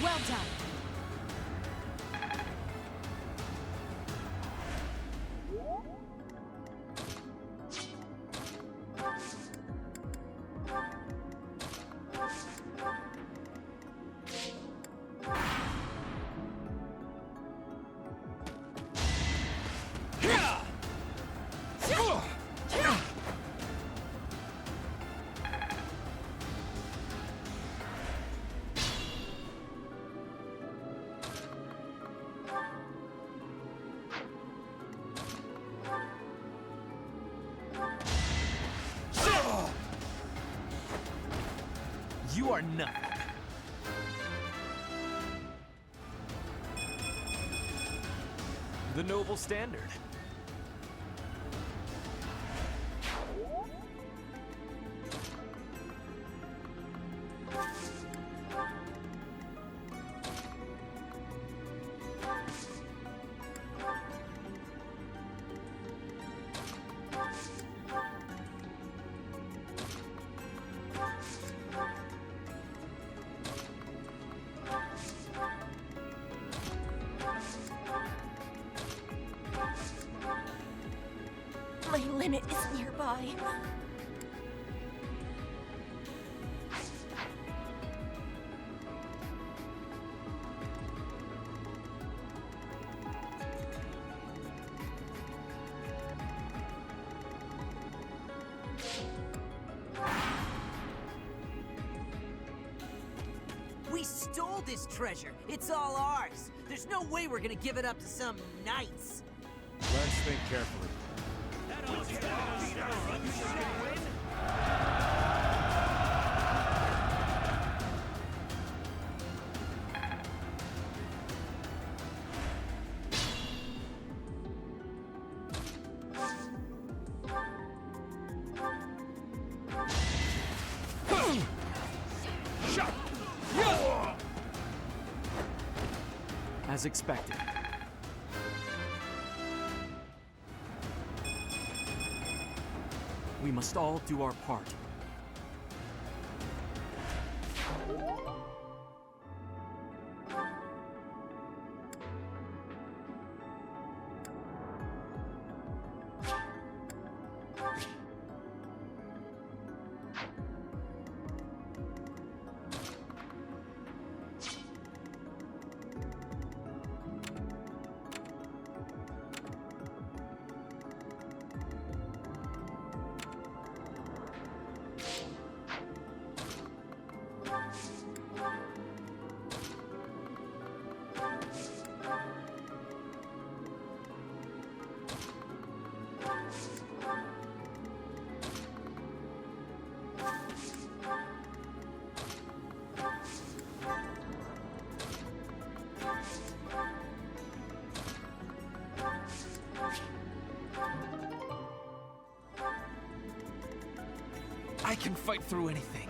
Well done. You are nothing. The noble standard. My limit is nearby. We stole this treasure. It's all ours. There's no way we're gonna give it up to some knights. Let's think carefully. as expected. We must all do our part. I can fight through anything.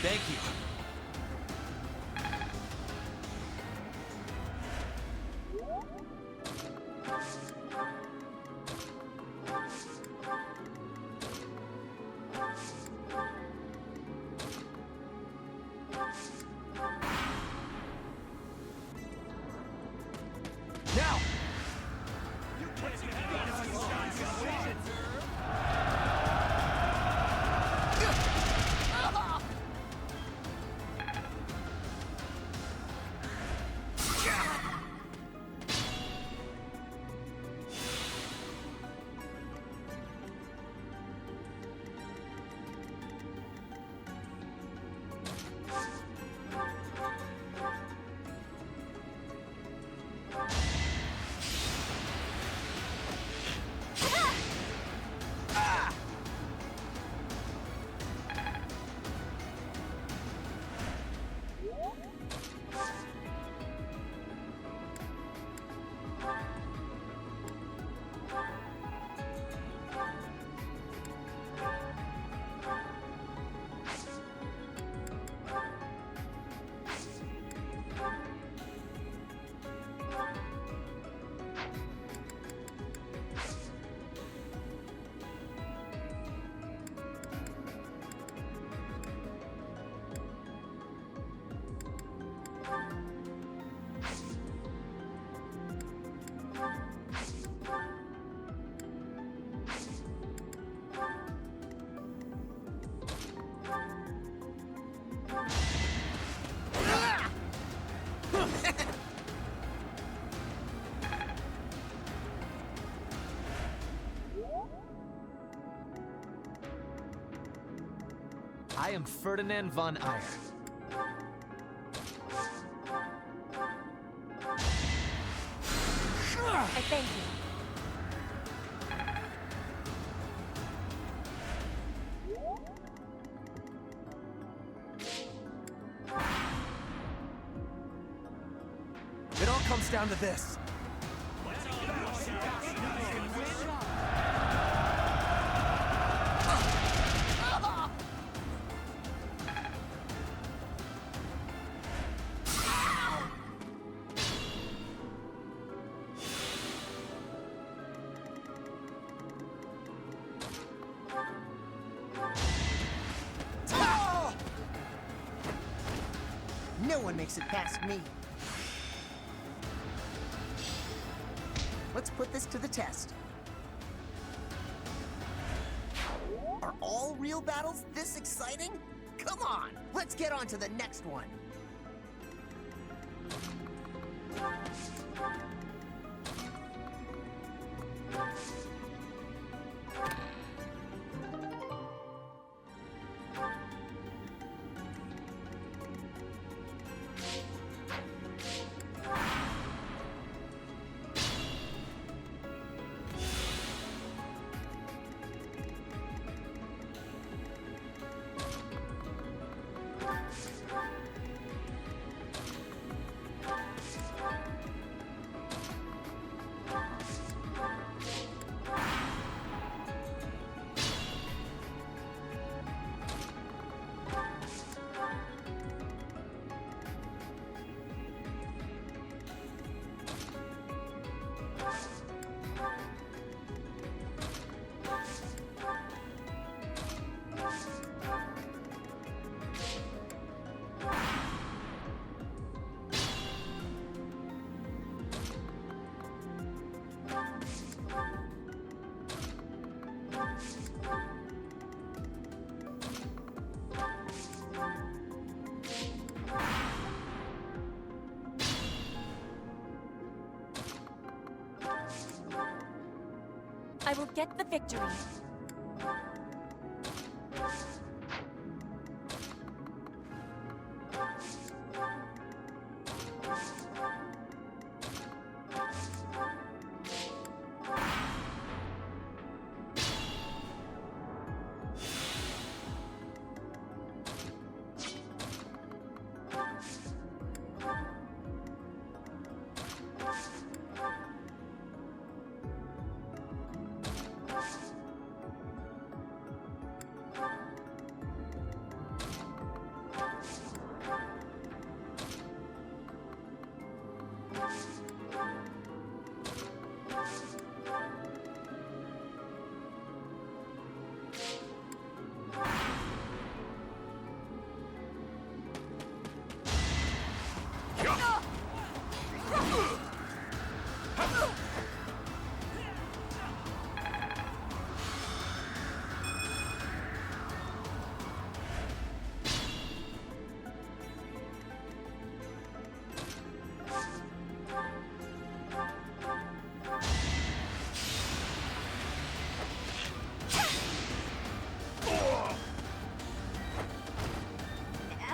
Thank you. Now! I am Ferdinand von Eyre. I thank you. It all comes down to this. No one makes it past me. Let's put this to the test. Are all real battles this exciting? Come on, let's get on to the next one. I will get the victory.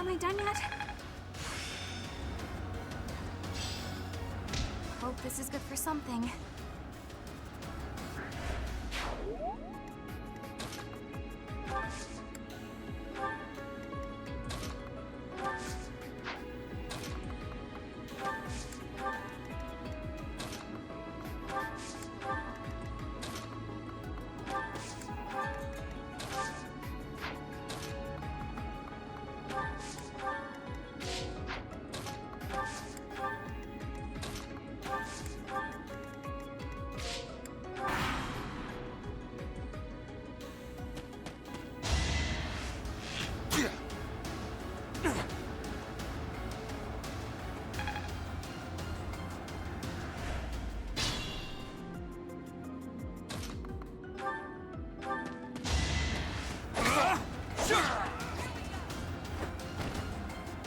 Am I done yet? Hope this is good for something.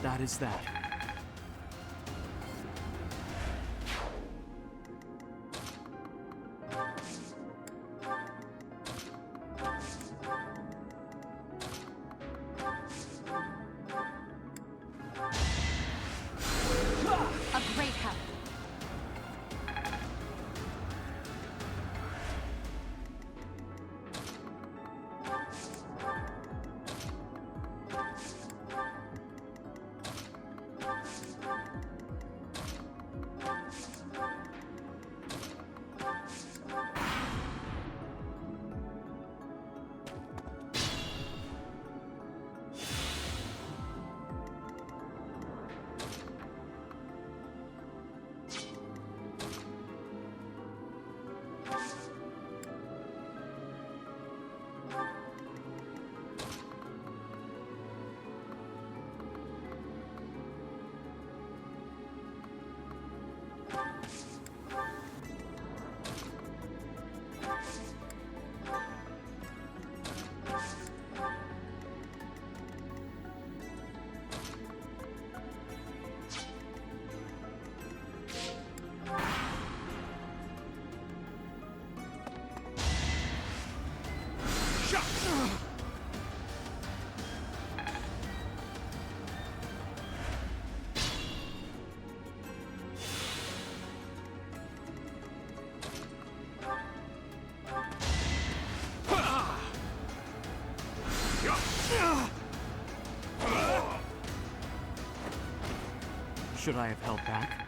That is that. Should I have held back?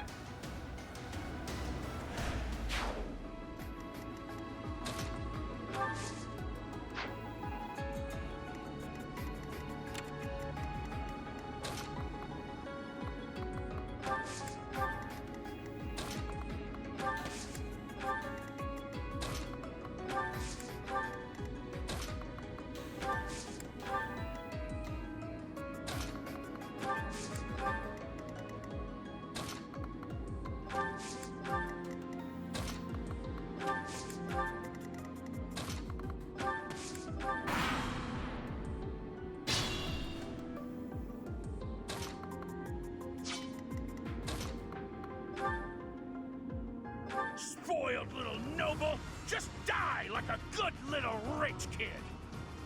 Spoiled little noble! Just die like a good little rich kid!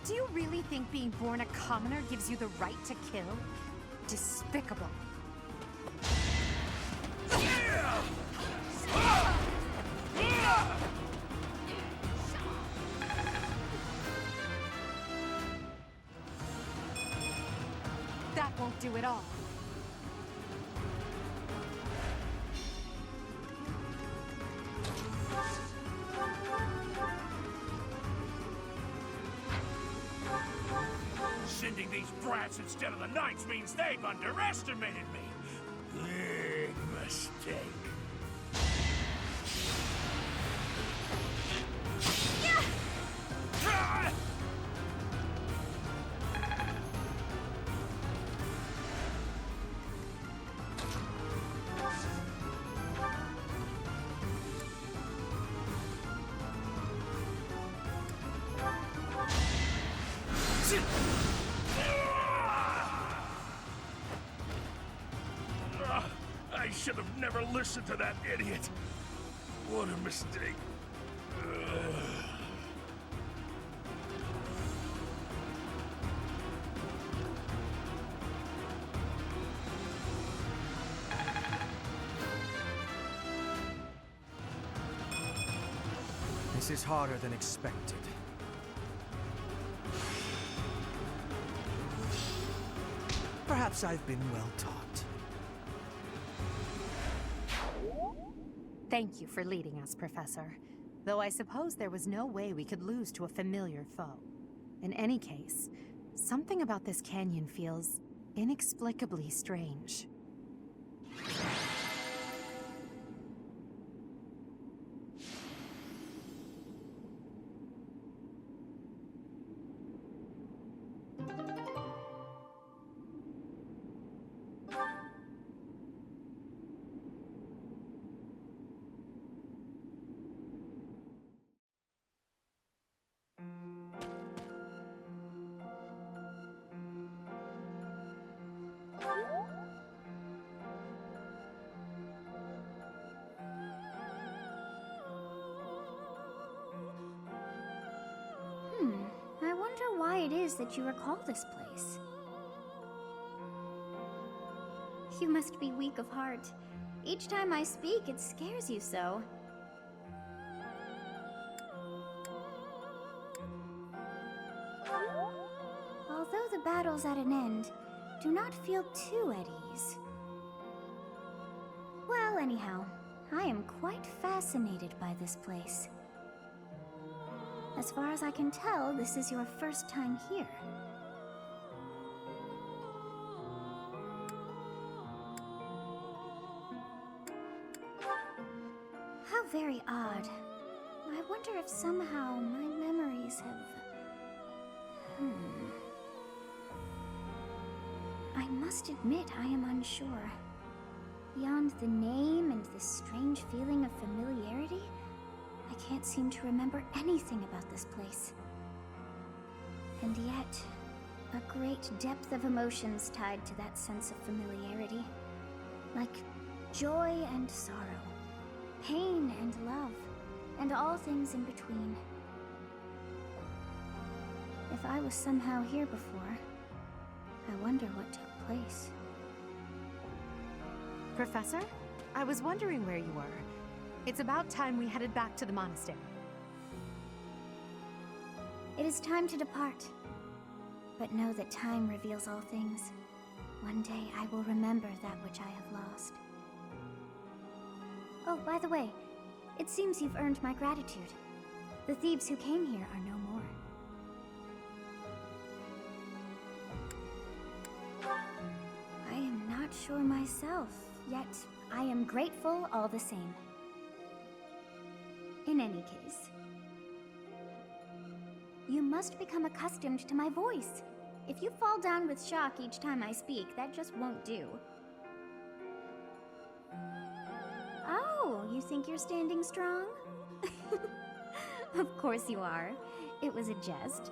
Do you really think being born a commoner gives you the right to kill? Despicable. That won't do it all. Sending these brats instead of the knights means they've underestimated me. Big mistake. I should have never listened to that idiot. What a mistake. This is harder than expected. Perhaps I've been well taught. Thank you for leading us, Professor. Though I suppose there was no way we could lose to a familiar foe. In any case, something about this canyon feels inexplicably strange. I wonder why it is that you recall this place. You must be weak of heart. Each time I speak, it scares you so. Although the battle's at an end, do not feel too at ease. Well, anyhow, I am quite fascinated by this place. As far as I can tell, this is your first time here. How very odd. I wonder if somehow my memories have... I must admit I am unsure. Beyond the name and this strange feeling of familiarity, I can't seem to remember anything about this place. And yet, a great depth of emotions tied to that sense of familiarity. Like joy and sorrow, pain and love, and all things in between. If I was somehow here before, I wonder what took place. Professor, I was wondering where you were. It's about time we headed back to the monastery. It is time to depart. But know that time reveals all things. One day I will remember that which I have lost. Oh, by the way, it seems you've earned my gratitude. The thieves who came here are no more. I am not sure myself, yet I am grateful all the same. In any case, you must become accustomed to my voice. If you fall down with shock each time I speak, that just won't do. Oh, you think you're standing strong? Of course you are. It was a jest.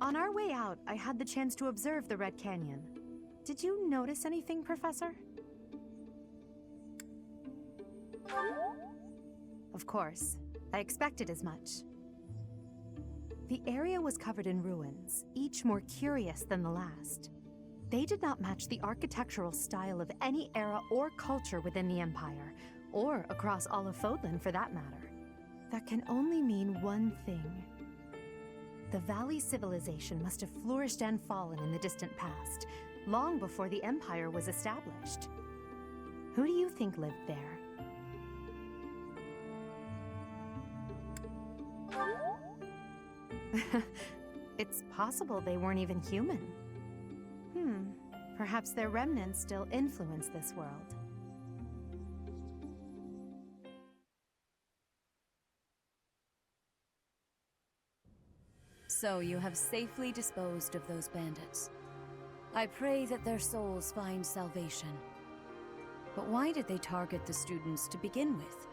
On our way out, I had the chance to observe the Red Canyon. Did you notice anything, Professor? Of course. I expected as much. The area was covered in ruins, each more curious than the last. They did not match the architectural style of any era or culture within the Empire, or across all of Fodlan for that matter. That can only mean one thing. The Valley civilization must have flourished and fallen in the distant past, long before the Empire was established. Who do you think lived there? It's possible they weren't even human. Perhaps their remnants still influence this world. So you have safely disposed of those bandits. I pray that their souls find salvation. But why did they target the students to begin with?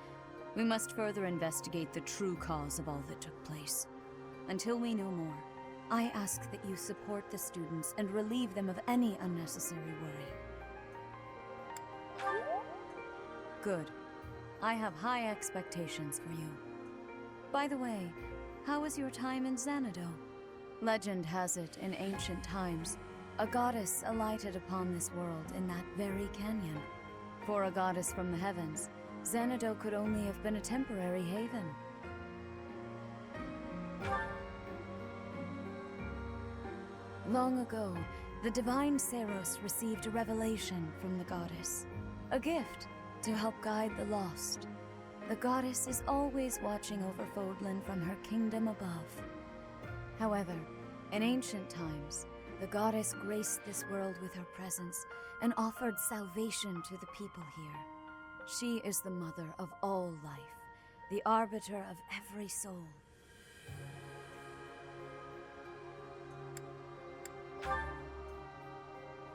We must further investigate the true cause of all that took place. Until we know more, I ask that you support the students and relieve them of any unnecessary worry. Good. I have high expectations for you. By the way, how was your time in Xanadu? Legend has it, in ancient times, a goddess alighted upon this world in that very canyon. For a goddess from the heavens, Xanadu could only have been a temporary haven. Long ago, the divine Seros received a revelation from the goddess, a gift to help guide the lost. The goddess is always watching over Fodlan from her kingdom above. However, in ancient times, the goddess graced this world with her presence and offered salvation to the people here. She is the mother of all life, the arbiter of every soul.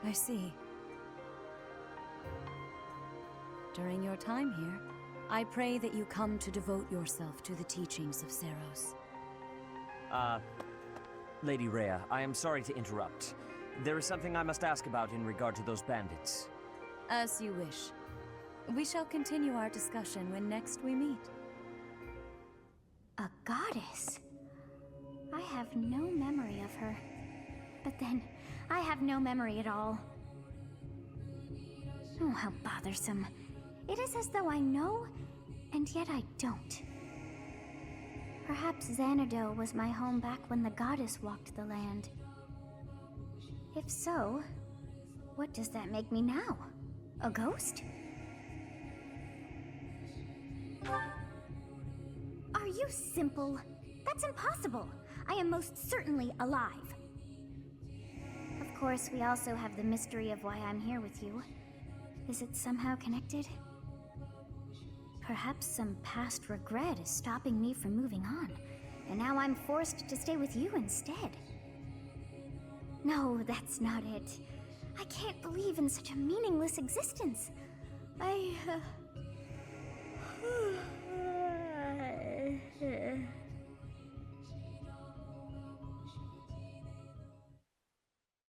I see. During your time here, I pray that you come to devote yourself to the teachings of Seros. Lady Rhea, I am sorry to interrupt. There is something I must ask about in regard to those bandits. As you wish. We shall continue our discussion when next we meet. A goddess? I have no memory of her. But then, I have no memory at all. Oh, how bothersome. It is as though I know, and yet I don't. Perhaps Xanadu was my home back when the goddess walked the land. If so, what does that make me now? A ghost? Are you simple? That's impossible. I am most certainly alive. Of course, we also have the mystery of why I'm here with you. Is it somehow connected? Perhaps some past regret is stopping me from moving on, and now I'm forced to stay with you instead. No, that's not it. I can't believe in such a meaningless existence.